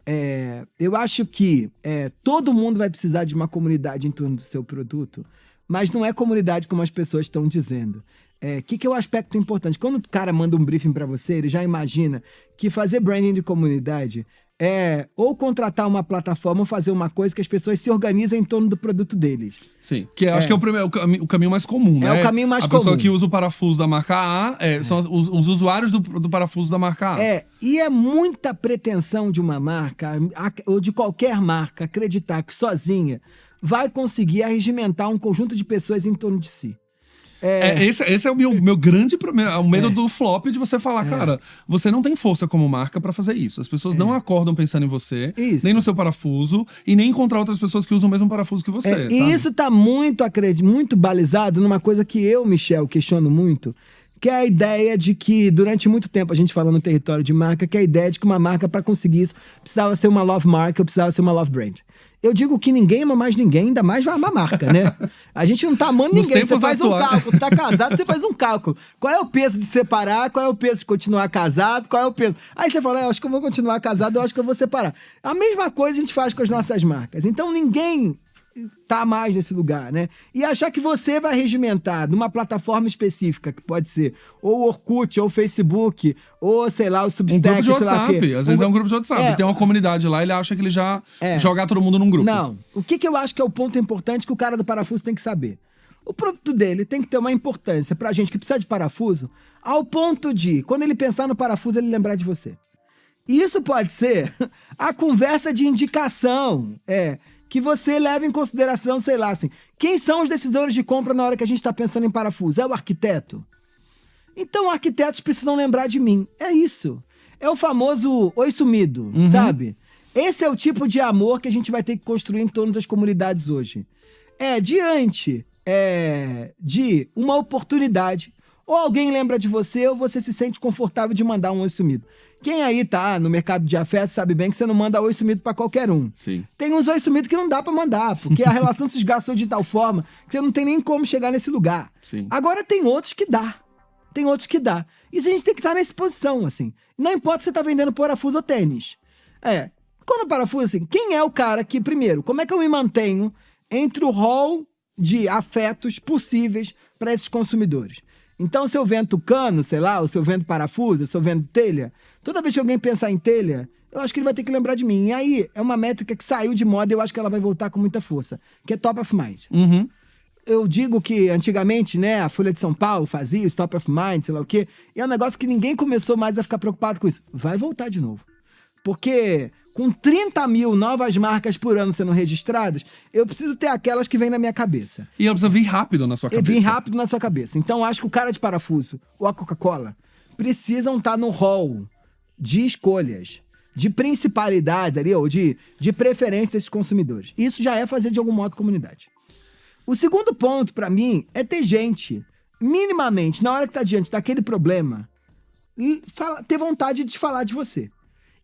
Eu acho que todo mundo vai precisar de uma comunidade em torno do seu produto, mas não é comunidade como as pessoas estão dizendo. Que é o aspecto importante? Quando o cara manda um briefing pra você, ele já imagina que fazer branding de comunidade é ou contratar uma plataforma ou fazer uma coisa que as pessoas se organizam em torno do produto deles. Sim, que acho que é o caminho mais comum, né? É o caminho mais comum. A pessoa que usa o parafuso da marca A, são os usuários do parafuso da marca A. E é muita pretensão de uma marca, ou de qualquer marca, acreditar que sozinha vai conseguir arregimentar um conjunto de pessoas em torno de si. Esse é o meu grande problema, o medo do flop de você falar, cara, você não tem força como marca pra fazer isso. As pessoas não acordam pensando em você, nem no seu parafuso, e nem encontrar outras pessoas que usam o mesmo parafuso que você, sabe? E isso tá muito balizado numa coisa que eu, Michel, questiono muito, que é a ideia de que, durante muito tempo, a gente falou no território de marca, que é a ideia de que uma marca, para conseguir isso, precisava ser uma love marca, ou precisava ser uma love brand. Eu digo que ninguém ama mais ninguém, ainda mais vai amar marca, né? A gente não tá amando ninguém. Você faz um cálculo, você tá casado, você faz um cálculo. Qual é o peso de separar? Qual é o peso de continuar casado? Qual é o peso? Aí você fala, eu acho que eu vou continuar casado, eu acho que eu vou separar. A mesma coisa a gente faz com as nossas marcas. Então ninguém tá mais nesse lugar, né? E achar que você vai regimentar numa plataforma específica, que pode ser ou o Orkut, ou o Facebook, ou, sei lá, o Substack, um grupo de WhatsApp. Às vezes é um grupo de WhatsApp. Tem uma comunidade lá, ele acha que ele já jogar todo mundo num grupo. Não. O que eu acho que é o ponto importante que o cara do parafuso tem que saber? O produto dele tem que ter uma importância pra gente que precisa de parafuso, ao ponto de, quando ele pensar no parafuso, ele lembrar de você. E isso pode ser a conversa de indicação, que você leva em consideração, sei lá, assim, quem são os decisores de compra na hora que a gente está pensando em parafuso? É o arquiteto? Então, arquitetos precisam lembrar de mim. É isso. É o famoso oi sumido, sabe? Esse é o tipo de amor que a gente vai ter que construir em torno das comunidades hoje. Diante de uma oportunidade, ou alguém lembra de você, ou você se sente confortável de mandar um oi sumido. Quem aí tá no mercado de afeto sabe bem que você não manda oi sumido pra qualquer um. Sim. Tem uns oi sumido que não dá pra mandar, porque a relação se esgarçou de tal forma que você não tem nem como chegar nesse lugar. Sim. Agora tem outros que dá. Tem outros que dá. Isso a gente tem que estar nessa posição, assim. Não importa se você tá vendendo parafuso ou tênis. Quando parafuso, assim, quem é o cara que, primeiro, como é que eu me mantenho entre o rol de afetos possíveis para esses consumidores? Então, se eu vendo cano, sei lá, ou se eu vendo parafuso, se eu vendo telha, toda vez que alguém pensar em telha, eu acho que ele vai ter que lembrar de mim. E aí, é uma métrica que saiu de moda e eu acho que ela vai voltar com muita força, que é top of mind. Eu digo que, antigamente, né, a Folha de São Paulo fazia o top of mind, sei lá o quê, e é um negócio que ninguém começou mais a ficar preocupado com isso. Vai voltar de novo. Porque com 30 mil novas marcas por ano sendo registradas, eu preciso ter aquelas que vêm na minha cabeça. E ela precisa vir rápido na sua cabeça. Vir rápido na sua cabeça. Então, acho que o cara de parafuso ou a Coca-Cola precisam estar no hall de escolhas, de principalidades ali, ou de preferência desses consumidores. Isso já é fazer de algum modo comunidade. O segundo ponto, pra mim, é ter gente, minimamente, na hora que tá diante daquele problema, ter vontade de te falar de você.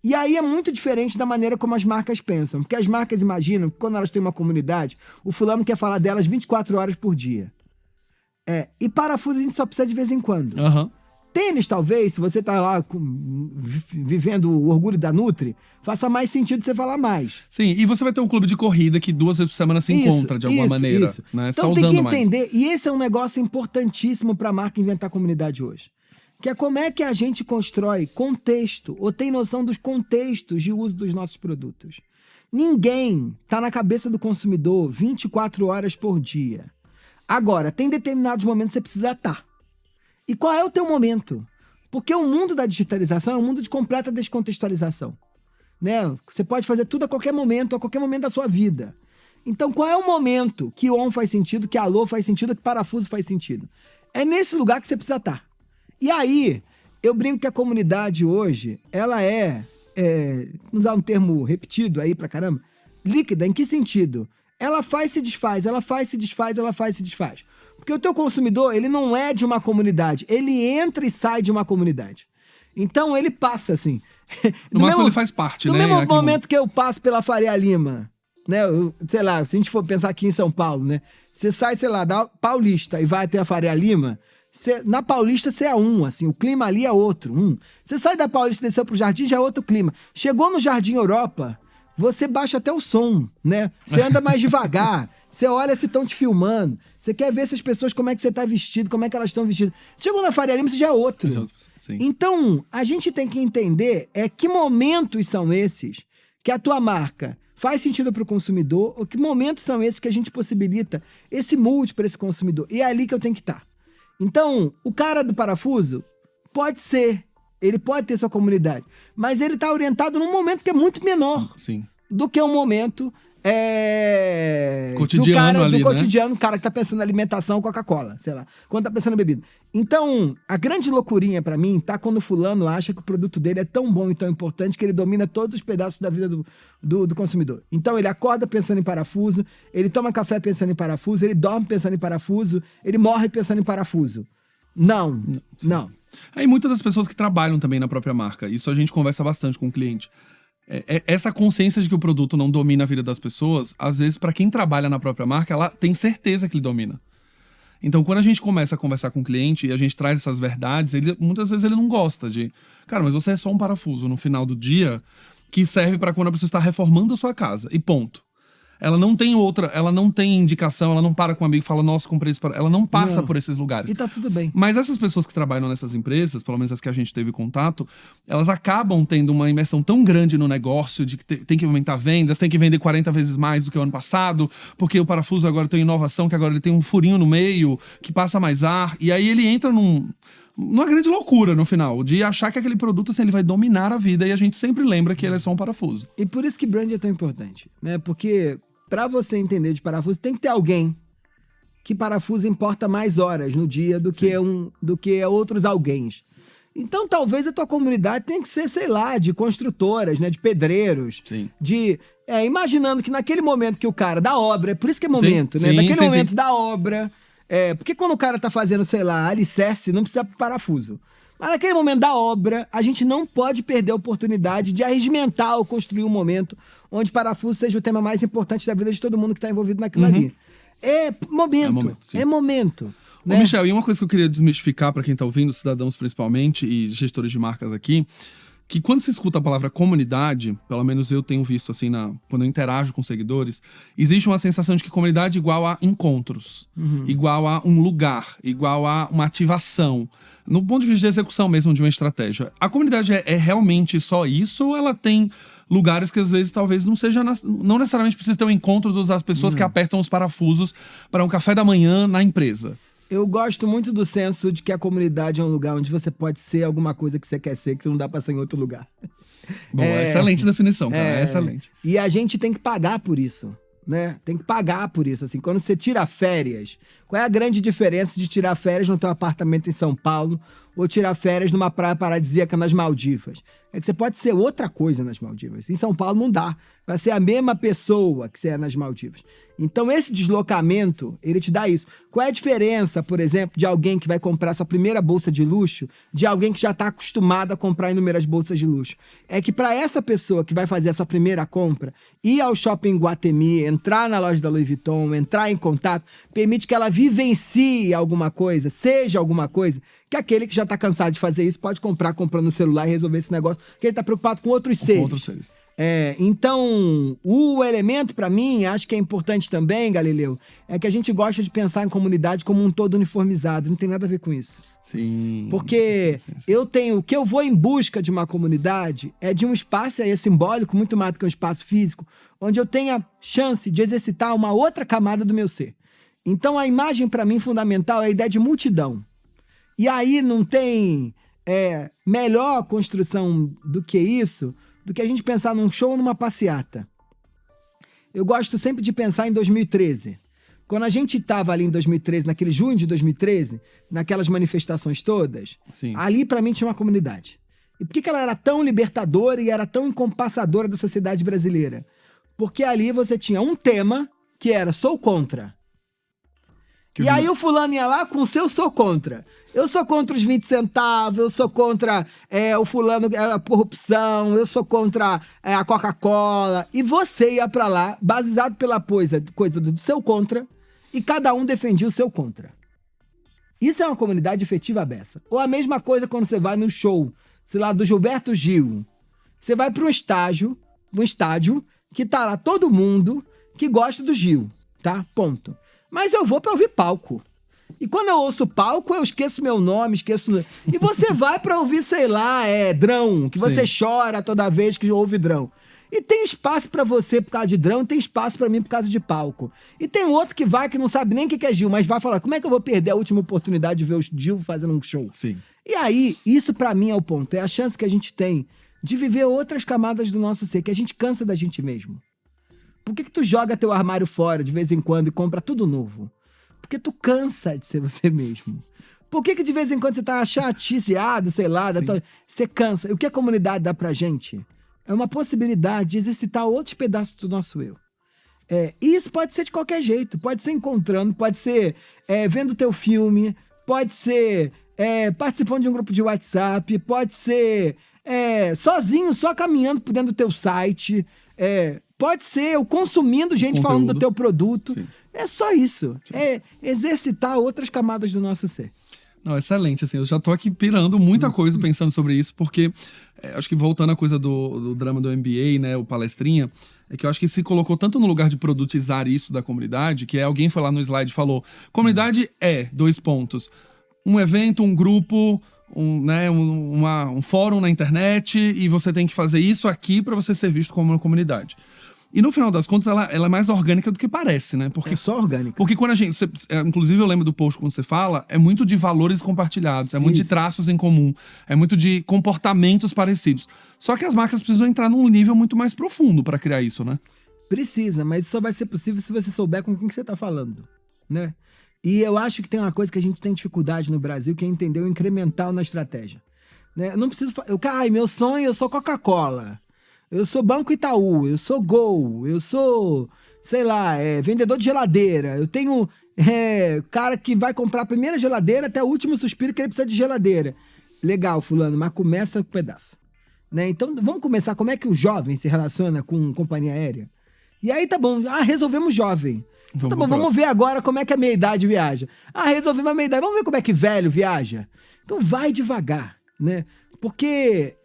E aí é muito diferente da maneira como as marcas pensam. Porque as marcas imaginam que quando elas têm uma comunidade, o fulano quer falar delas 24 horas por dia. E parafuso a gente só precisa de vez em quando. Tênis, talvez, se você tá lá vivendo o orgulho da Nutri, faça mais sentido você falar mais. Sim, e você vai ter um clube de corrida que 2 vezes por semana se encontra de alguma maneira. Isso. Né? Você então tá tem usando que entender, mais. e esse é um negócio importantíssimo pra marca inventar comunidade hoje. Que é como é que a gente constrói contexto, ou tem noção dos contextos de uso dos nossos produtos. Ninguém tá na cabeça do consumidor 24 horas por dia. Agora, tem determinados momentos que você precisa estar. E qual é o teu momento? Porque o mundo da digitalização é um mundo de completa descontextualização. Né? Você pode fazer tudo a qualquer momento da sua vida. Então, qual é o momento que on faz sentido, que alô faz sentido, que parafuso faz sentido? É nesse lugar que você precisa estar. E aí, eu brinco que a comunidade hoje, ela usar um termo repetido aí pra caramba, líquida, em que sentido? Ela faz, se desfaz, ela faz, se desfaz, ela faz, se desfaz. Porque o teu consumidor, ele não é de uma comunidade, ele entra e sai de uma comunidade. Então, ele passa assim. No máximo, ele faz parte, né? No mesmo momento que eu passo pela Faria Lima, né? Sei lá, se a gente for pensar aqui em São Paulo, né? Você sai, sei lá, da Paulista e vai até a Faria Lima, na Paulista você é assim, o clima ali é outro. Você sai da Paulista e desceu pro Jardim, já é outro clima. Chegou no Jardim Europa, você baixa até o som, né? Você anda mais devagar, você olha se estão te filmando, você quer ver essas pessoas, como é que você tá vestido, como é que elas estão vestidas. Chegou na Faria Lima, você já é outro. Sim. Então, a gente tem que entender que momentos são esses que a tua marca faz sentido para o consumidor, ou que momentos são esses que a gente possibilita esse multi para esse consumidor. E é ali que eu tenho que estar. Então, o cara do parafuso pode ser, ele pode ter sua comunidade, mas ele está orientado num momento que é muito menor do que um momento cotidiano do cotidiano, o cara que tá pensando em alimentação, Coca-Cola, sei lá, quando tá pensando em bebida. Então, a grande loucurinha pra mim tá quando o fulano acha que o produto dele é tão bom e tão importante que ele domina todos os pedaços da vida do consumidor. Então, ele acorda pensando em parafuso, ele toma café pensando em parafuso, ele dorme pensando em parafuso, ele morre pensando em parafuso. Não. Aí muitas das pessoas que trabalham também na própria marca, isso a gente conversa bastante com o cliente. Essa consciência de que o produto não domina a vida das pessoas, às vezes, para quem trabalha na própria marca, ela tem certeza que ele domina. Então, quando a gente começa a conversar com o cliente e a gente traz essas verdades, muitas vezes ele não gosta de... Cara, mas você é só um parafuso no final do dia que serve para quando a pessoa está reformando a sua casa. E ponto. Ela não tem indicação, ela não para com um amigo e fala, nossa, comprei isso para... Ela não passa por esses lugares. E tá tudo bem. Mas essas pessoas que trabalham nessas empresas, pelo menos as que a gente teve contato, elas acabam tendo uma imersão tão grande no negócio de que tem que aumentar vendas, tem que vender 40 vezes mais do que o ano passado, porque o parafuso agora tem inovação, que agora ele tem um furinho no meio, que passa mais ar, e aí ele entra numa grande loucura no final, de achar que aquele produto assim, ele vai dominar a vida, e a gente sempre lembra que ele é só um parafuso. E por isso que brand é tão importante, né? Porque pra você entender de parafuso, tem que ter alguém que parafuso importa mais horas no dia do que outros alguéms. Então, talvez a tua comunidade tenha que ser, sei lá, de construtoras, né? De pedreiros. Sim. Imaginando que naquele momento que o cara da obra, por isso que é momento, né? Naquele momento da obra. Porque quando o cara tá fazendo, sei lá, alicerce, não precisa parafuso. Mas naquele momento da obra, a gente não pode perder a oportunidade de arregimentar ou construir um momento onde parafuso seja o tema mais importante da vida de todo mundo que está envolvido naquilo ali. É momento. Né? Ô, Michel, e uma coisa que eu queria desmistificar para quem tá ouvindo, cidadãos principalmente e gestores de marcas aqui, que quando se escuta a palavra comunidade, pelo menos eu tenho visto assim, quando eu interajo com seguidores, existe uma sensação de que comunidade é igual a encontros, igual a um lugar, igual a uma ativação. No ponto de vista de execução mesmo de uma estratégia. A comunidade é realmente só isso ou ela tem lugares que às vezes talvez não necessariamente precisa ter um encontro das pessoas que apertam os parafusos para um café da manhã na empresa? Eu gosto muito do senso de que a comunidade é um lugar onde você pode ser alguma coisa que você quer ser, que não dá pra ser em outro lugar. Bom, excelente definição, cara, excelente. E a gente tem que pagar por isso, né? Tem que pagar por isso, assim. Quando você tira férias, qual é a grande diferença de tirar férias no teu apartamento em São Paulo ou tirar férias numa praia paradisíaca nas Maldivas? É que você pode ser outra coisa nas Maldivas. Em São Paulo não dá. Vai ser a mesma pessoa que você é nas Maldivas. Então esse deslocamento, ele te dá isso. Qual é a diferença, por exemplo, de alguém que vai comprar sua primeira bolsa de luxo de alguém que já está acostumado a comprar inúmeras bolsas de luxo? É que para essa pessoa que vai fazer a sua primeira compra, ir ao shopping Guatemi, entrar na loja da Louis Vuitton, entrar em contato, permite que ela vivencie alguma coisa, seja alguma coisa, que aquele que já está cansado de fazer isso pode comprar comprando no celular e resolver esse negócio, porque ele está preocupado com outros seres. Com outros seres. Então, o elemento para mim, acho que é importante também, Galileu, é que a gente gosta de pensar em comunidade como um todo uniformizado, não tem nada a ver com isso. Sim. Porque sim. o que eu vou em busca de uma comunidade é de um espaço aí simbólico, muito mais do que um espaço físico, onde eu tenha chance de exercitar uma outra camada do meu ser. Então, a imagem para mim fundamental é a ideia de multidão. E aí não tem melhor construção do que isso, do que a gente pensar num show ou numa passeata. Eu gosto sempre de pensar em 2013. Quando a gente estava ali em 2013, naquele junho de 2013, naquelas manifestações todas, Sim. Ali para mim tinha uma comunidade. E por que ela era tão libertadora e era tão encompassadora da sociedade brasileira? Porque ali você tinha um tema que era sou contra. Aí o fulano ia lá com o seu sou contra. Eu sou contra os 20 centavos, eu sou contra o fulano, a corrupção, eu sou contra a Coca-Cola. E você ia pra lá, baseado pela coisa do seu contra, e cada um defendia o seu contra. Isso é uma comunidade efetiva beça. Ou a mesma coisa quando você vai no show, sei lá, do Gilberto Gil. Você vai pra um estádio que tá lá todo mundo que gosta do Gil, tá? Ponto. Mas eu vou pra ouvir palco. E quando eu ouço palco, eu esqueço meu nome, E você vai pra ouvir, sei lá, Drão, que você chora toda vez que ouve Drão. E tem espaço pra você por causa de Drão, tem espaço pra mim por causa de palco. E tem outro que vai, que não sabe nem o que é Gil, mas vai falar, como é que eu vou perder a última oportunidade de ver o Gil fazendo um show? Sim. E aí, isso pra mim é o ponto. É a chance que a gente tem de viver outras camadas do nosso ser, que a gente cansa da gente mesmo. Por que tu joga teu armário fora de vez em quando e compra tudo novo? Porque tu cansa de ser você mesmo. Por que de vez em quando você tá chateado, sei lá, você cansa? E o que a comunidade dá pra gente? É uma possibilidade de exercitar outros pedaços do nosso eu. E isso pode ser de qualquer jeito. Pode ser encontrando, pode ser vendo teu filme, pode ser participando de um grupo de WhatsApp, pode ser sozinho, só caminhando por dentro do teu site, pode ser eu consumindo gente falando do teu produto. Sim. É só isso. Sim. É exercitar outras camadas do nosso ser. Não, excelente, assim, eu já tô aqui pirando muita coisa pensando sobre isso, porque acho que voltando à coisa do drama do MBA, né, o palestrinha, é que eu acho que se colocou tanto no lugar de produtizar isso da comunidade, que alguém foi lá no slide e falou, comunidade um evento, um grupo, um fórum na internet, e você tem que fazer isso aqui para você ser visto como uma comunidade. E no final das contas, ela é mais orgânica do que parece, né? Porque, é só orgânica. Porque quando a gente... inclusive, eu lembro do post quando você fala, é muito de valores compartilhados, é muito de traços em comum, é muito de comportamentos parecidos. Só que as marcas precisam entrar num nível muito mais profundo para criar isso, né? Precisa, mas isso só vai ser possível se você souber com quem que você tá falando, né? E eu acho que tem uma coisa que a gente tem dificuldade no Brasil, que é entender o incremental na estratégia. Né? Eu não preciso... meu sonho, eu sou Coca-Cola. Eu sou Banco Itaú, eu sou Gol, eu sou, sei lá, vendedor de geladeira. Eu tenho cara que vai comprar a primeira geladeira até o último suspiro que ele precisa de geladeira. Legal, fulano, mas começa com um pedaço. Né? Então, vamos começar. Como é que o jovem se relaciona com companhia aérea? E aí, tá bom. Resolvemos jovem. Vamos ver agora como é que a meia-idade viaja. Resolvemos a meia-idade. Vamos ver como é que velho viaja. Então, vai devagar, né? Porque,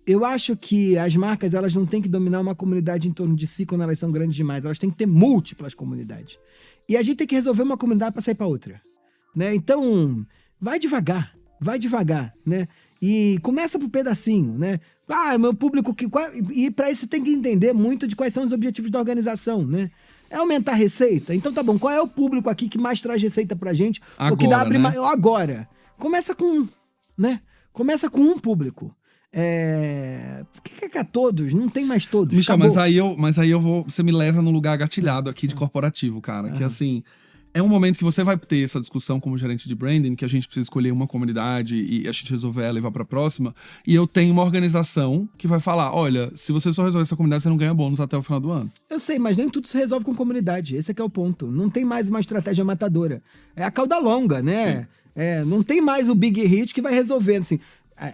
eu acho que as marcas, elas não têm que dominar uma comunidade em torno de si quando elas são grandes demais. Elas têm que ter múltiplas comunidades. E a gente tem que resolver uma comunidade para sair para outra. Né? Então, vai devagar, né? E começa por pedacinho, né? Meu público... E para isso você tem que entender muito de quais são os objetivos da organização, né? É aumentar a receita? Então tá bom, qual é o público aqui que mais traz receita pra gente? Agora, o que dá né? Agora. Começa com um, né? Começa com um público. Por que é todos? Não tem mais todos. Michel, mas aí eu vou... Você me leva num lugar gatilhado aqui de corporativo, cara. Que assim... É um momento que você vai ter essa discussão como gerente de branding, que a gente precisa escolher uma comunidade e a gente resolver ela e levar pra próxima. E eu tenho uma organização que vai falar, olha, se você só resolver essa comunidade, você não ganha bônus até o final do ano. Eu sei, mas nem tudo se resolve com comunidade. Esse é que é o ponto. Não tem mais uma estratégia matadora. É a cauda longa, né? Não tem mais o big hit que vai resolver, assim...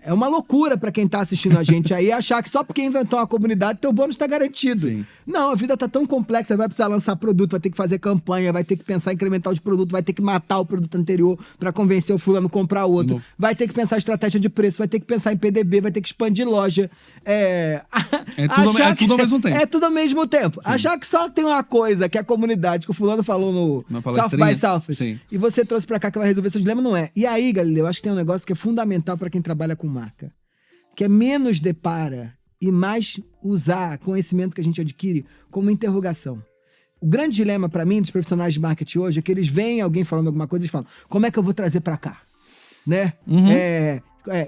É uma loucura pra quem tá assistindo a gente aí achar que só porque inventou uma comunidade teu bônus tá garantido. Sim. Não, a vida tá tão complexa, vai precisar lançar produto, vai ter que fazer campanha, vai ter que pensar em incremental de produto, vai ter que matar o produto anterior pra convencer o fulano a comprar outro, vai ter que pensar em estratégia de preço, vai ter que pensar em PDB, vai ter que expandir loja. Tudo ao mesmo tempo. É tudo ao mesmo tempo. Sim. Achar que só tem uma coisa, que é a comunidade, que o fulano falou no South by Southwest, e você trouxe pra cá que vai resolver seu dilema, não é. E aí, Galileu, eu acho que tem um negócio que é fundamental pra quem trabalha com marca, que é menos depara e mais usar conhecimento que a gente adquire como interrogação. O grande dilema para mim dos profissionais de marketing hoje é que eles veem alguém falando alguma coisa e falam, como é que eu vou trazer para cá? Né? Como é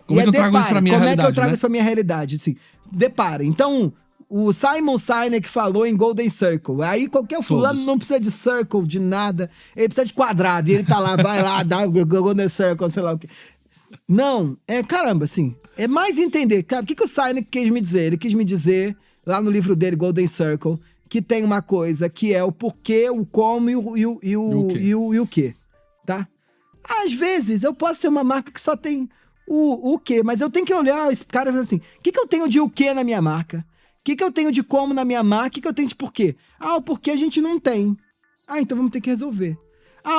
que eu trago isso pra minha realidade? Como é que eu trago isso pra minha realidade? Assim, depara. Então, o Simon Sinek falou em Golden Circle. Aí qualquer fulano não precisa de circle, de nada. Ele precisa de quadrado. E ele tá lá, vai lá, dá o Golden Circle, sei lá o quê. Não, caramba, assim, é mais entender. O que o Sinek quis me dizer? Ele quis me dizer, lá no livro dele, Golden Circle, que tem uma coisa que é o porquê, o como e o quê, tá? Às vezes, eu posso ser uma marca que só tem o quê, mas eu tenho que olhar esse cara e falar assim, o que eu tenho de o quê na minha marca? O que eu tenho de como na minha marca? O que eu tenho de porquê? O porquê a gente não tem. Então vamos ter que resolver.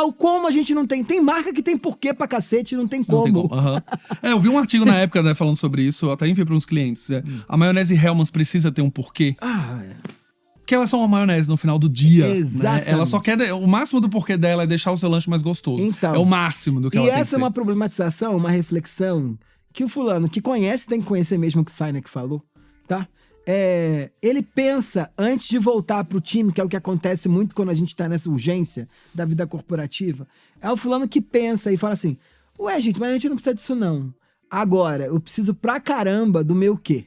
O como a gente não tem. Tem marca que tem porquê pra cacete, não tem como. Não tem como. Uhum. Eu vi um artigo na época, né, falando sobre isso, eu até enviei para uns clientes. A maionese Hellmann's precisa ter um porquê. Porque ela é só uma maionese no final do dia. Exatamente. Né? Ela só quer... O máximo do porquê dela é deixar o seu lanche mais gostoso. Então, é o máximo do que ela tem que ter. E essa é uma problematização, uma reflexão que o fulano que conhece tem que conhecer mesmo o que o Sinek falou, tá? Ele pensa antes de voltar pro time, que é o que acontece muito quando a gente tá nessa urgência da vida corporativa. É o fulano que pensa e fala assim, ué, gente, mas a gente não precisa disso não. Agora, eu preciso pra caramba do meu quê,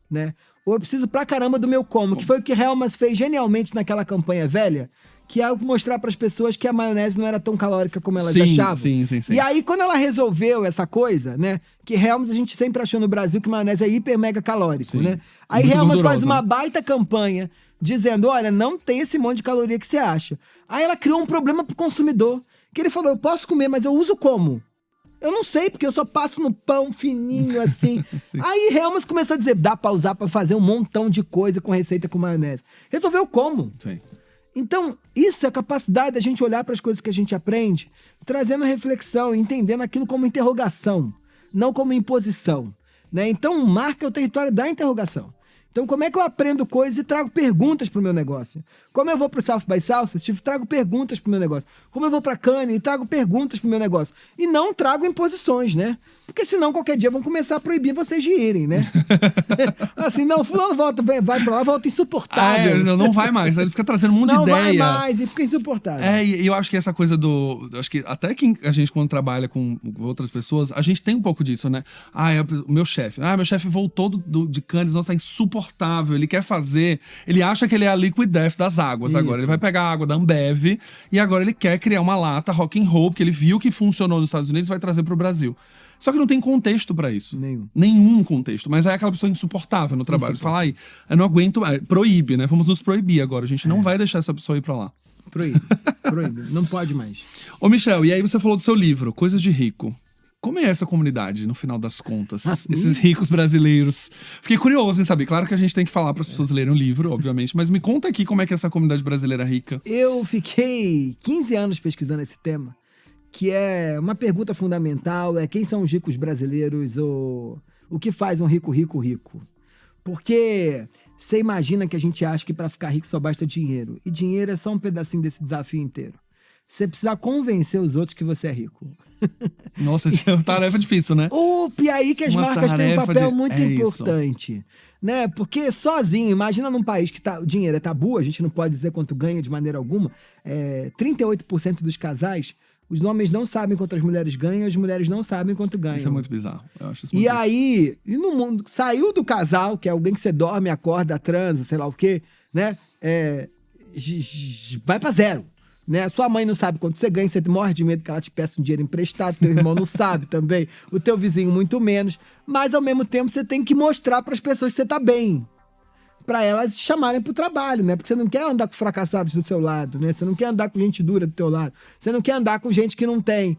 né? Ou eu preciso pra caramba do meu como, que foi o que Hellmann's fez genialmente naquela campanha velha, que é mostrar pras pessoas que a maionese não era tão calórica como elas achavam. Sim. E aí, quando ela resolveu essa coisa, né? Que Hellmann's a gente sempre achou no Brasil que maionese é hiper mega calórico, né? Aí muito Hellmann's faz uma baita campanha dizendo, olha, não tem esse monte de caloria que você acha. Aí ela criou um problema pro consumidor, que ele falou, eu posso comer, mas eu uso como? Eu não sei, porque eu só passo no pão fininho assim. Aí Helmut começou a dizer, dá pra usar pra fazer um montão de coisa com receita com maionese. Resolveu como? Sim. Então, isso é a capacidade da gente olhar para as coisas que a gente aprende, trazendo reflexão, entendendo aquilo como interrogação, não como imposição, né? Então, marca é o território da interrogação. Então, como é que eu aprendo coisas e trago perguntas para o meu negócio? Como eu vou para o South by Southwest, trago perguntas para o meu negócio. Como eu vou para Cannes e trago perguntas para o meu negócio. E não trago imposições, né? Porque senão qualquer dia vão começar a proibir vocês de irem, né? Assim, não, fulano volta, vai para lá, volta insuportável. Não vai mais. Ele fica trazendo um monte de não ideia. Não vai mais e fica insuportável. E eu acho que essa coisa acho que até que a gente, quando trabalha com outras pessoas, a gente tem um pouco disso, né? O meu chefe. Meu chefe voltou de Cannes, nossa, tá insuportável. Ele quer fazer... Ele acha que ele é a Liquid Death das águas agora. Ele vai pegar a água da Ambev e agora ele quer criar uma lata rock and roll, porque ele viu que funcionou nos Estados Unidos e vai trazer pro Brasil. Só que não tem contexto pra isso. Nenhum contexto. Mas é aquela pessoa insuportável no trabalho. Você fala, eu não aguento mais. Proíbe, né? Vamos nos proibir agora. A gente não vai deixar essa pessoa ir pra lá. Proíbe. Não pode mais. Ô, Michel, e aí você falou do seu livro, Coisas de Rico. Como é essa comunidade, no final das contas? Esses ricos brasileiros. Fiquei curioso em saber. Claro que a gente tem que falar para as pessoas lerem o livro, obviamente. Mas me conta aqui como é que é essa comunidade brasileira rica. Eu fiquei 15 anos pesquisando esse tema, que é uma pergunta fundamental, quem são os ricos brasileiros ou o que faz um rico, rico, rico? Porque você imagina que a gente acha que para ficar rico só basta dinheiro. E dinheiro é só um pedacinho desse desafio inteiro. Você precisa convencer os outros que você é rico. Nossa, é uma tarefa difícil, né? E aí que as marcas têm um papel muito importante. Isso. Né? Porque sozinho, imagina num país que o dinheiro é tabu, a gente não pode dizer quanto ganha de maneira alguma. 38% dos casais, os homens não sabem quanto as mulheres ganham, as mulheres não sabem quanto ganham. Isso é muito bizarro. Eu acho isso muito bizarro. Aí, no mundo, saiu do casal, que é alguém que você dorme, acorda, transa, sei lá o quê, né? Vai pra zero. Né? Sua mãe não sabe quanto você ganha, você morre de medo que ela te peça um dinheiro emprestado, teu irmão não sabe também, o teu vizinho muito menos, mas ao mesmo tempo você tem que mostrar para as pessoas que você tá bem, para elas te chamarem pro trabalho, né? Porque você não quer andar com fracassados do seu lado, né? Você não quer andar com gente dura do teu lado, você não quer andar com gente que não tem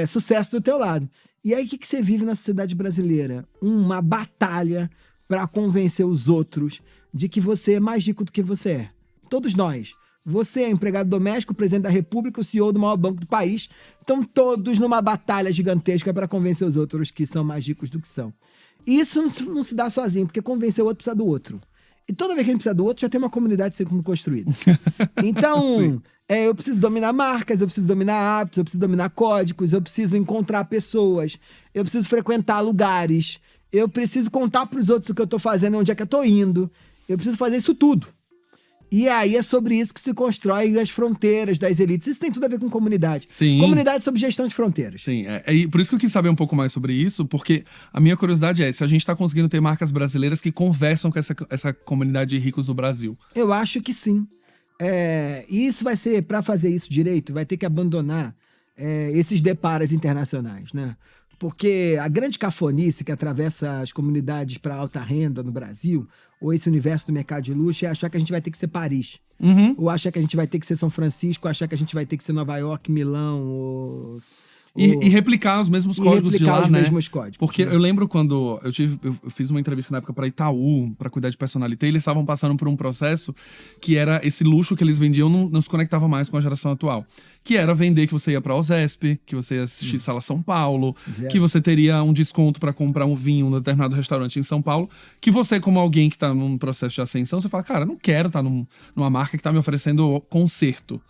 sucesso do teu lado. E aí o que você vive na sociedade brasileira? Uma batalha para convencer os outros de que você é mais rico do que você é. Todos nós. Você é empregado doméstico, o presidente da república, o CEO do maior banco do país. Estão todos numa batalha gigantesca para convencer os outros que são mais ricos do que são. E isso não se dá sozinho, porque convencer o outro precisa do outro. E toda vez que a gente precisa do outro, já tem uma comunidade sendo construída. Então, eu preciso dominar marcas, eu preciso dominar hábitos, eu preciso dominar códigos, eu preciso encontrar pessoas, eu preciso frequentar lugares, eu preciso contar para os outros o que eu estou fazendo, onde é que eu estou indo. Eu preciso fazer isso tudo. E aí é sobre isso que se constrói as fronteiras das elites. Isso tem tudo a ver com comunidade. Sim. Comunidade sobre gestão de fronteiras. Sim, por isso que eu quis saber um pouco mais sobre isso, porque a minha curiosidade é se a gente está conseguindo ter marcas brasileiras que conversam com essa comunidade de ricos no Brasil. Eu acho que sim. E isso vai ser, para fazer isso direito, vai ter que abandonar esses deparos internacionais, né? Porque a grande cafonice que atravessa as comunidades para alta renda no Brasil, ou esse universo do mercado de luxo, é achar que a gente vai ter que ser Paris. Ou achar que a gente vai ter que ser São Francisco, ou achar que a gente vai ter que ser Nova York, Milão, E replicar os mesmos códigos de lá, né? Mesmos códigos, porque eu lembro quando eu fiz uma entrevista na época para Itaú, para cuidar de personalité, e eles estavam passando por um processo que era esse luxo que eles vendiam não se conectava mais com a geração atual. Que era vender que você ia pra OZESP, que você ia assistir Sala São Paulo, que você teria um desconto para comprar um vinho num determinado restaurante em São Paulo, que você, como alguém que tá num processo de ascensão, você fala, cara, eu não quero estar numa marca que tá me oferecendo conserto.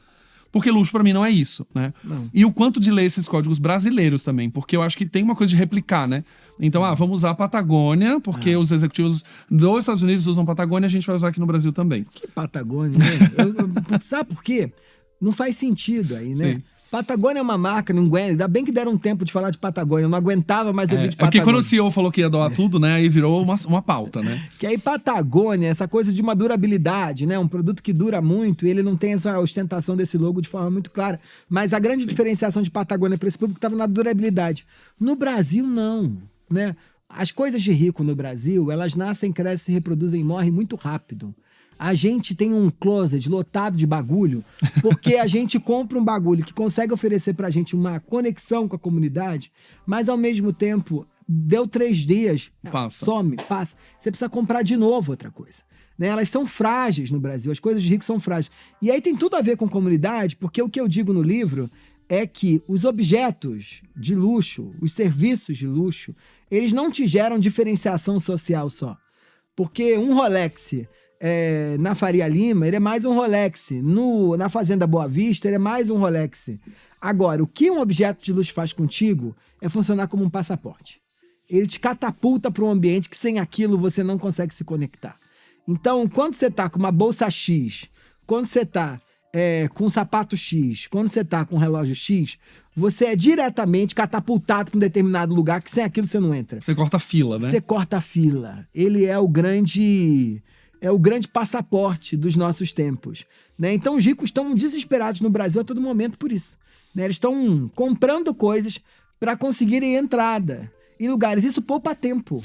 Porque luxo pra mim não é isso, né? Não. E o quanto de ler esses códigos brasileiros também, porque eu acho que tem uma coisa de replicar, né? Então, vamos usar a Patagônia, porque os executivos dos Estados Unidos usam Patagônia, a gente vai usar aqui no Brasil também. Que Patagônia, né? Sabe por quê? Não faz sentido aí, né? Sim. Patagônia é uma marca, não aguenta. Ainda bem que deram um tempo de falar de Patagônia. Eu não aguentava mais ouvir de Patagônia. Porque quando o CEO falou que ia doar tudo, né? Aí virou uma pauta, né? Que aí Patagônia, essa coisa de uma durabilidade, né? Um produto que dura muito e ele não tem essa ostentação desse logo de forma muito clara. Mas a grande diferenciação de Patagônia para esse público estava na durabilidade. No Brasil, não, né? As coisas de rico no Brasil, elas nascem, crescem, se reproduzem e morrem muito rápido. A gente tem um closet lotado de bagulho porque a gente compra um bagulho que consegue oferecer pra gente uma conexão com a comunidade, mas ao mesmo tempo, deu 3 dias, some, passa. Você precisa comprar de novo outra coisa. Né? Elas são frágeis no Brasil, as coisas de rico são frágeis. E aí tem tudo a ver com comunidade, porque o que eu digo no livro é que os objetos de luxo, os serviços de luxo, eles não te geram diferenciação social só. Porque um Rolex na Faria Lima, ele é mais um Rolex. Na Fazenda Boa Vista, ele é mais um Rolex. Agora, o que um objeto de luxo faz contigo é funcionar como um passaporte. Ele te catapulta para um ambiente que sem aquilo você não consegue se conectar. Então, quando você tá com uma bolsa X, quando você tá com um sapato X, quando você tá com um relógio X, você é diretamente catapultado para um determinado lugar que sem aquilo você não entra. Você corta a fila, né? Você corta a fila. Ele é o grande passaporte dos nossos tempos. Né? Então, os ricos estão desesperados no Brasil a todo momento por isso. Né? Eles estão comprando coisas para conseguirem entrada em lugares. Isso poupa tempo.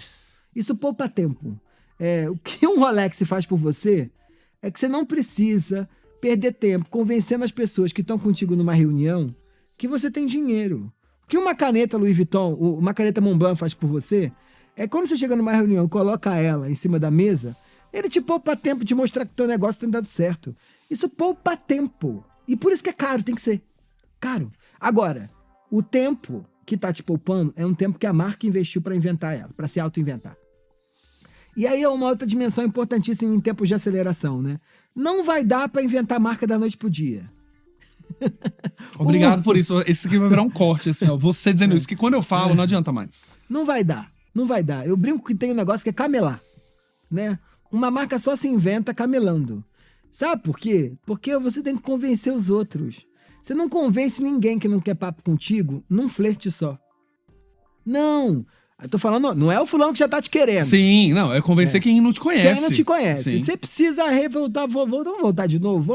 O que um Rolex faz por você é que você não precisa perder tempo convencendo as pessoas que estão contigo numa reunião que você tem dinheiro. O que uma caneta Louis Vuitton, uma caneta Montblanc faz por você é quando você chega numa reunião, coloca ela em cima da mesa, ele te poupa tempo de mostrar que o teu negócio tem dado certo. Isso poupa tempo. E por isso que é caro, tem que ser caro. Agora, o tempo que tá te poupando é um tempo que a marca investiu para inventar ela, para se auto-inventar. E aí é uma outra dimensão importantíssima em tempos de aceleração, né? Não vai dar para inventar marca da noite pro dia. Obrigado por isso. Esse aqui vai virar um corte, assim, ó. Você dizendo isso, que quando eu falo, não adianta mais. Não vai dar. Eu brinco que tem um negócio que é camelar, né? Uma marca só se inventa camelando. Sabe por quê? Porque você tem que convencer os outros. Você não convence ninguém que não quer papo contigo num flerte só. Não. Eu tô falando, não é o fulano que já tá te querendo. Sim, não, é convencer quem não te conhece. Quem não te conhece. Sim. Você precisa revoltar, vamos voltar de novo.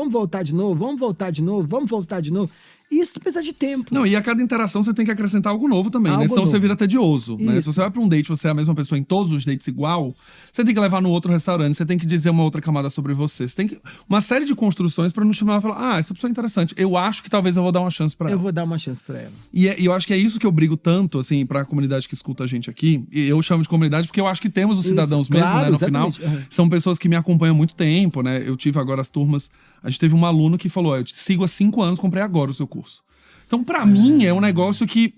Isso precisa de tempo. Não, e a cada interação você tem que acrescentar algo novo também, né? Senão você vira tedioso, né? Se você vai pra um date, você é a mesma pessoa em todos os dates igual, você tem que levar no outro restaurante, você tem que dizer uma outra camada sobre você. Você tem que... Uma série de construções pra no final falar, essa pessoa é interessante. Eu acho que talvez eu vou dar uma chance pra ela. Eu vou dar uma chance pra ela. E eu acho que é isso que eu brigo tanto, assim, pra comunidade que escuta a gente aqui. E eu chamo de comunidade porque eu acho que temos os cidadãos mesmo, né? No exatamente. Final. São pessoas que me acompanham há muito tempo, né? Eu tive agora as turmas... A gente teve um aluno que falou, eu te sigo há 5 anos, comprei agora o seu curso. Então, pra mim, é um negócio que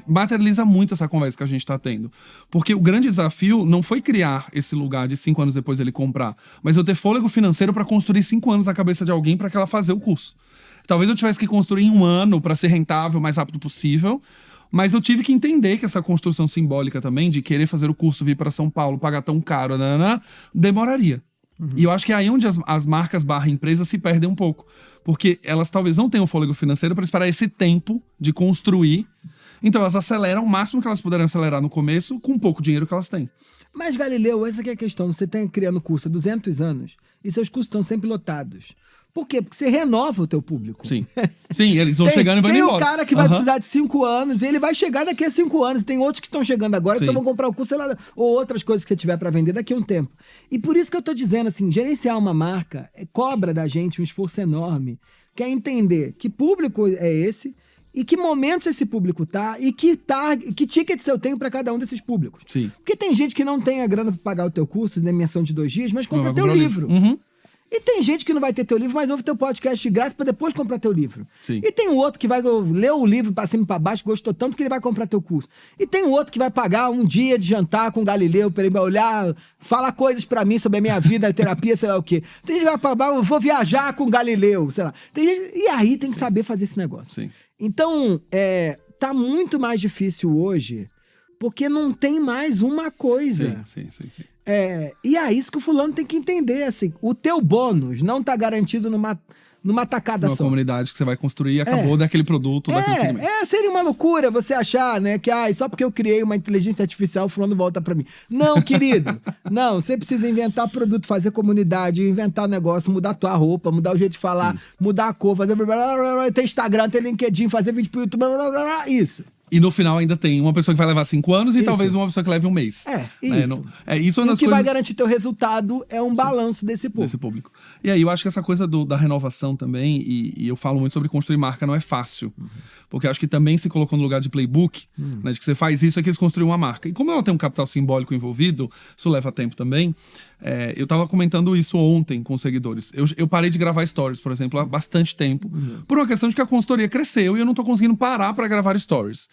materializa muito essa conversa que a gente tá tendo. Porque o grande desafio não foi criar esse lugar de 5 anos depois ele comprar, mas eu ter fôlego financeiro pra construir 5 anos na cabeça de alguém pra que ela fazer o curso. Talvez eu tivesse que construir em 1 ano pra ser rentável o mais rápido possível, mas eu tive que entender que essa construção simbólica também, de querer fazer o curso, vir pra São Paulo, pagar tão caro, demoraria. E eu acho que é aí onde as marcas / empresas se perdem um pouco. Porque elas talvez não tenham fôlego financeiro para esperar esse tempo de construir. Então elas aceleram o máximo que elas puderem acelerar no começo com o pouco dinheiro que elas têm. Mas, Galileu, essa que é a questão. Você está criando curso há 200 anos e seus cursos estão sempre lotados. Por quê? Porque você renova o teu público. Sim. Sim, eles vão chegando e vão embora. Tem o cara que vai precisar de 5 anos e ele vai chegar daqui a 5 anos. Tem outros que estão chegando agora que só vão comprar o curso, sei lá, ou outras coisas que você tiver para vender daqui a um tempo. E por isso que eu tô dizendo assim, gerenciar uma marca cobra da gente um esforço enorme, que é entender que público é esse e que momentos esse público tá e que tickets eu tenho para cada um desses públicos. Sim. Porque tem gente que não tem a grana para pagar o teu curso de imenção de 2 dias, mas compra teu livro. E tem gente que não vai ter teu livro, mas ouve teu podcast grátis pra depois comprar teu livro. Sim. E tem o outro que vai ler o livro pra cima e pra baixo, gostou tanto que ele vai comprar teu curso. E tem o outro que vai pagar um dia de jantar com o Galileu pra ele olhar, falar coisas pra mim sobre a minha vida, a terapia, sei lá o quê. Tem gente que vai pagar, eu vou viajar com o Galileu, sei lá. E aí tem que saber fazer esse negócio. Sim. Então, tá muito mais difícil hoje, porque não tem mais uma coisa. Sim. E é isso que o fulano tem que entender, assim, o teu bônus não tá garantido numa tacada só. Uma comunidade que você vai construir e acabou daquele produto, daquele segmento. Seria uma loucura você achar, né, que só porque eu criei uma inteligência artificial o fulano volta pra mim. Não, querido, não, você precisa inventar produto, fazer comunidade, inventar negócio, mudar tua roupa, mudar o jeito de falar, mudar a cor, fazer ter Instagram, ter LinkedIn, fazer vídeo pro YouTube, isso. E no final ainda tem uma pessoa que vai levar 5 anos e Isso. talvez uma pessoa que leve 1 mês. Isso. Isso é uma E o das que vai coisas garantir teu resultado é um balanço desse público. E aí eu acho que essa coisa da renovação também, e eu falo muito sobre construir marca, não é fácil. Porque eu acho que também se colocou no lugar de playbook, né, de que você faz isso, é que eles construem uma marca. E como ela tem um capital simbólico envolvido, isso leva tempo também. Eu tava comentando isso ontem com os seguidores. Eu parei de gravar stories, por exemplo, há bastante tempo, por uma questão de que a consultoria cresceu e eu não tô conseguindo parar pra gravar stories.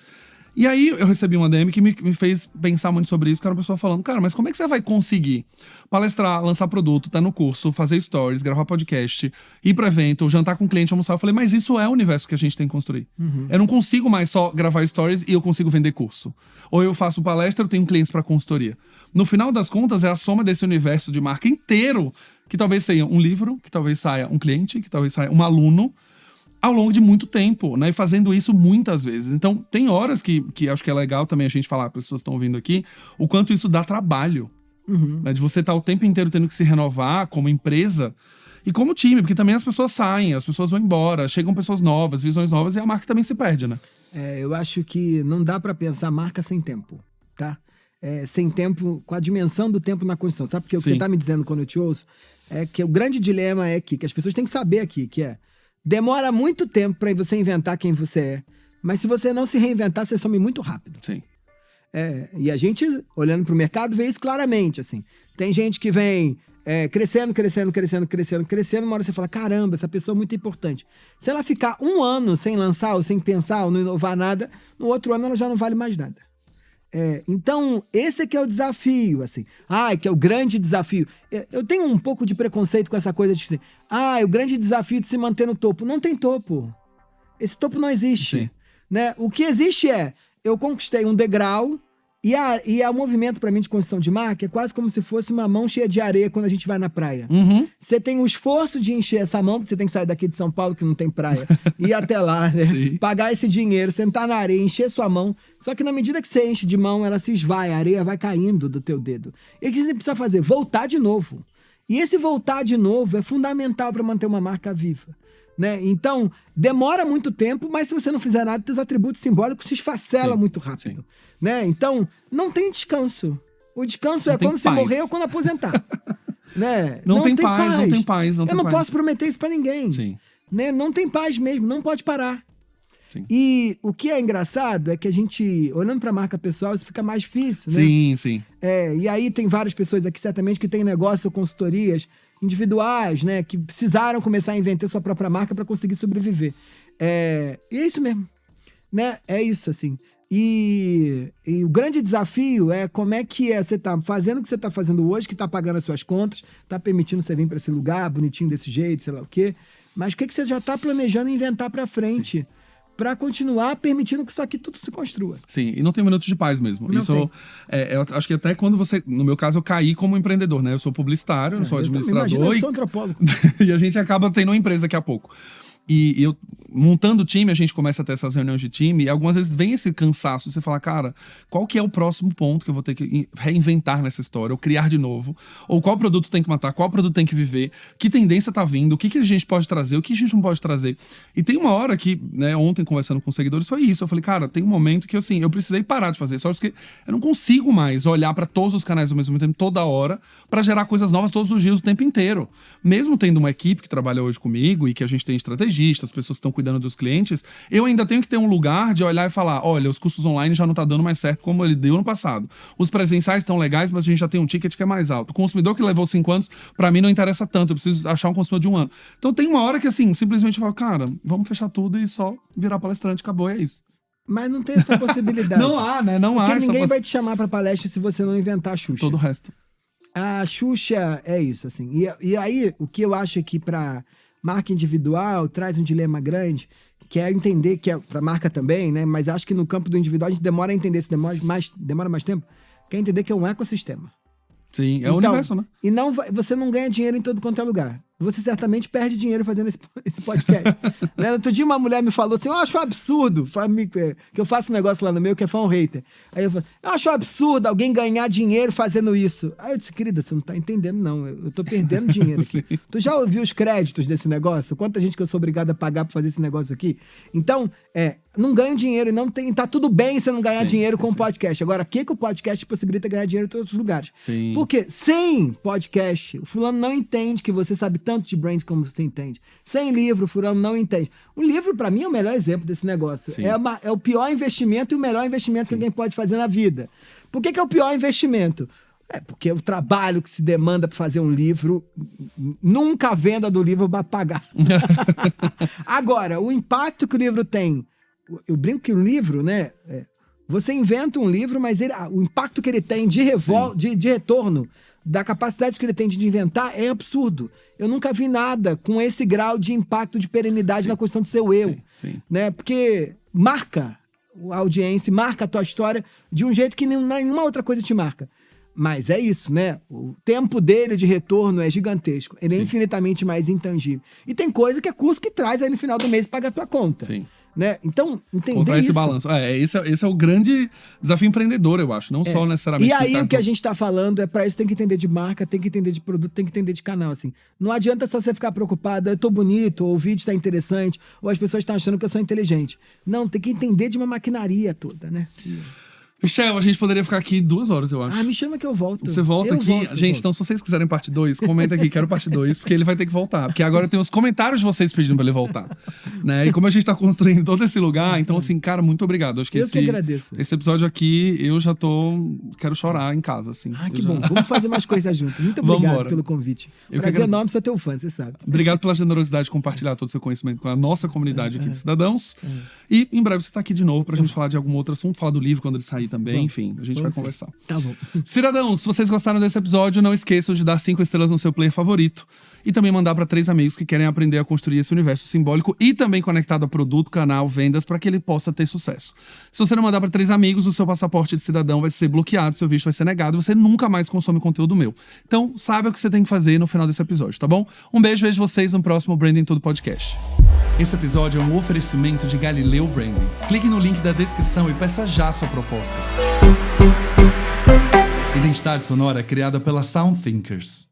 E aí eu recebi uma DM que me fez pensar muito sobre isso, que era uma pessoa falando, cara, mas como é que você vai conseguir palestrar, lançar produto, tá no curso, fazer stories, gravar podcast, ir pro evento, jantar com o cliente, almoçar? Eu falei, mas isso é o universo que a gente tem que construir. Eu não consigo mais só gravar stories e eu consigo vender curso. Ou eu faço palestra, eu tenho clientes pra consultoria. No final das contas, é a soma desse universo de marca inteiro, que talvez saia um livro, que talvez saia um cliente, que talvez saia um aluno, ao longo de muito tempo, né? E fazendo isso muitas vezes. Então, tem horas que acho que é legal também a gente falar, as pessoas estão ouvindo aqui, o quanto isso dá trabalho. Né? De você estar o tempo inteiro tendo que se renovar como empresa e como time, porque também as pessoas saem, as pessoas vão embora, chegam pessoas novas, visões novas e a marca também se perde, né? Eu acho que não dá pra pensar marca sem tempo, tá? Sem tempo, com a dimensão do tempo na construção. Sabe porque o que você tá me dizendo quando eu te ouço é que o grande dilema é que as pessoas têm que saber aqui, que demora muito tempo pra você inventar quem você é, mas se você não se reinventar, você some muito rápido. Sim. E a gente, olhando pro mercado, vê isso claramente, assim. Tem gente que vem crescendo, uma hora você fala, caramba, essa pessoa é muito importante. Se ela ficar 1 ano sem lançar, ou sem pensar, ou não inovar nada, no outro ano ela já não vale mais nada. Então, esse que é o desafio, assim. Que é o grande desafio. Eu tenho um pouco de preconceito com essa coisa de assim, o grande desafio de se manter no topo. Não tem topo. Esse topo não existe. Né? O que existe eu conquistei um degrau e o movimento, pra mim, de construção de marca é quase como se fosse uma mão cheia de areia quando a gente vai na praia. Você tem o esforço de encher essa mão, porque você tem que sair daqui de São Paulo, que não tem praia, ir até lá, né? Pagar esse dinheiro, sentar na areia, encher sua mão. Só que na medida que você enche de mão, ela se esvai, a areia vai caindo do teu dedo. E o que você precisa fazer? Voltar de novo. E esse voltar de novo é fundamental para manter uma marca viva. Né? Então, demora muito tempo, mas se você não fizer nada, seus atributos simbólicos se esfacelam muito rápido. Né? Então, não tem descanso. O descanso é quando você morrer ou quando aposentar. Né? Não tem paz. Eu não posso prometer isso pra ninguém. Né? Não tem paz mesmo, não pode parar. E o que é engraçado é que a gente, olhando pra marca pessoal, isso fica mais difícil, né? Sim. E aí tem várias pessoas aqui, certamente, que têm negócios ou consultorias individuais, né? Que precisaram começar a inventar sua própria marca para conseguir sobreviver. E é isso mesmo. Né? É isso, assim. E o grande desafio é como é que você tá fazendo o que você tá fazendo hoje, que tá pagando as suas contas, tá permitindo você vir para esse lugar, bonitinho desse jeito, sei lá o quê. Mas o que você já tá planejando inventar para frente? Pra continuar permitindo que isso aqui tudo se construa. Sim, e não tem minutos de paz mesmo. Não isso eu acho que até quando você... No meu caso, eu caí como empreendedor, né? Eu sou publicitário, eu sou administrador. Imagina, eu sou antropólogo. E a gente acaba tendo uma empresa daqui a pouco. E eu, montando o time, a gente começa a ter essas reuniões de time, e algumas vezes vem esse cansaço, você fala, cara, qual que é o próximo ponto que eu vou ter que reinventar nessa história, ou criar de novo? Ou qual produto tem que matar, qual produto tem que viver? Que tendência tá vindo? O que a gente pode trazer? O que a gente não pode trazer? E tem uma hora que, né, ontem conversando com os seguidores, foi isso. Eu falei, cara, tem um momento que, assim, eu precisei parar de fazer só porque eu não consigo mais olhar pra todos os canais ao mesmo tempo, toda hora, pra gerar coisas novas todos os dias, o tempo inteiro. Mesmo tendo uma equipe que trabalha hoje comigo e que a gente tem estratégia, as pessoas que estão cuidando dos clientes, eu ainda tenho que ter um lugar de olhar e falar, olha, os cursos online já não tá dando mais certo como ele deu no passado. Os presenciais estão legais, mas a gente já tem um ticket que é mais alto. O consumidor que levou 5 anos, pra mim não interessa tanto, eu preciso achar um consumidor de 1 ano. Então tem uma hora que, assim, simplesmente eu falo, cara, vamos fechar tudo e só virar palestrante, acabou, é isso. Mas não tem essa possibilidade. Não há, né? Não há. Porque ninguém vai te chamar pra palestra se você não inventar a Xuxa. Todo o resto. A Xuxa é isso, assim. E aí, o que eu acho é que pra marca individual traz um dilema grande, que é entender, que é pra marca também, né? Mas acho que no campo do individual a gente demora a entender, se demora mais tempo, que é entender que é um ecossistema. Sim, é o universo, né? E você não ganha dinheiro em todo quanto é lugar. você certamente perde dinheiro fazendo esse podcast. Né? Outro dia uma mulher me falou assim, eu acho um absurdo que eu faço um negócio lá no meu que é fã hater. Aí eu falei, eu acho um absurdo alguém ganhar dinheiro fazendo isso. Aí eu disse, querida, você não tá entendendo não, eu tô perdendo dinheiro aqui. Tu já ouviu os créditos desse negócio? Quanta gente que eu sou obrigado a pagar pra fazer esse negócio aqui? Então, não ganho dinheiro e não tem, tá tudo bem você não ganhar dinheiro com o podcast. Agora, o que o podcast possibilita ganhar dinheiro em todos os lugares? Sim. Porque sem podcast, o fulano não entende que você sabe tanto de brand como você entende. Sem livro, o fulano não entende. O livro, pra mim, é o melhor exemplo desse negócio. É o pior investimento e o melhor investimento que alguém pode fazer na vida. Por que é o pior investimento? Porque o trabalho que se demanda para fazer um livro, nunca a venda do livro vai pagar. Agora, o impacto que o livro tem, eu brinco que o livro, né? Você inventa um livro, mas o impacto que ele tem de retorno, da capacidade que ele tem de inventar, é absurdo. Eu nunca vi nada com esse grau de impacto de perenidade na construção do seu eu. Né? Porque marca a audiência, marca a tua história de um jeito que nenhuma outra coisa te marca. Mas é isso, né? O tempo dele de retorno é gigantesco. Ele é infinitamente mais intangível. E tem coisa que é custo que traz aí no final do mês e paga a tua conta. Sim. Né? Então, entender contra esse isso. balanço. Esse é o grande desafio empreendedor, eu acho. Não só necessariamente... E aí o que a gente tá falando pra isso tem que entender de marca, tem que entender de produto, tem que entender de canal, assim. Não adianta só você ficar preocupado, eu tô bonito, ou o vídeo tá interessante, ou as pessoas estão achando que eu sou inteligente. Não, tem que entender de uma maquinaria toda, né? Michel, a gente poderia ficar aqui 2 horas, eu acho. Me chama que eu volto. Você volta aqui? Gente, então se vocês quiserem parte 2, comenta aqui, quero parte 2, porque ele vai ter que voltar. Porque agora eu tenho os comentários de vocês pedindo pra ele voltar. Né? E como a gente tá construindo todo esse lugar, então assim, cara, muito obrigado. Acho que que agradeço. Esse episódio aqui, eu já quero chorar em casa, assim. Que bom. Vamos fazer mais coisas juntos. Muito obrigado pelo convite. Prazer enorme ser teu fã, você sabe. Obrigado pela generosidade de compartilhar todo o seu conhecimento com a nossa comunidade aqui de cidadãos. E em breve você tá aqui de novo pra gente falar de algum outro assunto, falar do livro quando ele sair também, enfim. A gente vai conversar. Tá bom. Cidadãos, se vocês gostaram desse episódio, não esqueçam de dar 5 estrelas no seu player favorito e também mandar para 3 amigos que querem aprender a construir esse universo simbólico e também conectado a produto, canal, vendas, para que ele possa ter sucesso. Se você não mandar para 3 amigos, o seu passaporte de cidadão vai ser bloqueado, seu visto vai ser negado e você nunca mais consome conteúdo meu. Então, saiba o que você tem que fazer no final desse episódio, tá bom? Um beijo, vejo vocês no próximo Branding Tudo Podcast. Esse episódio é um oferecimento de Galileu Branding. Clique no link da descrição e peça já a sua proposta. Identidade sonora criada pela Sound Thinkers.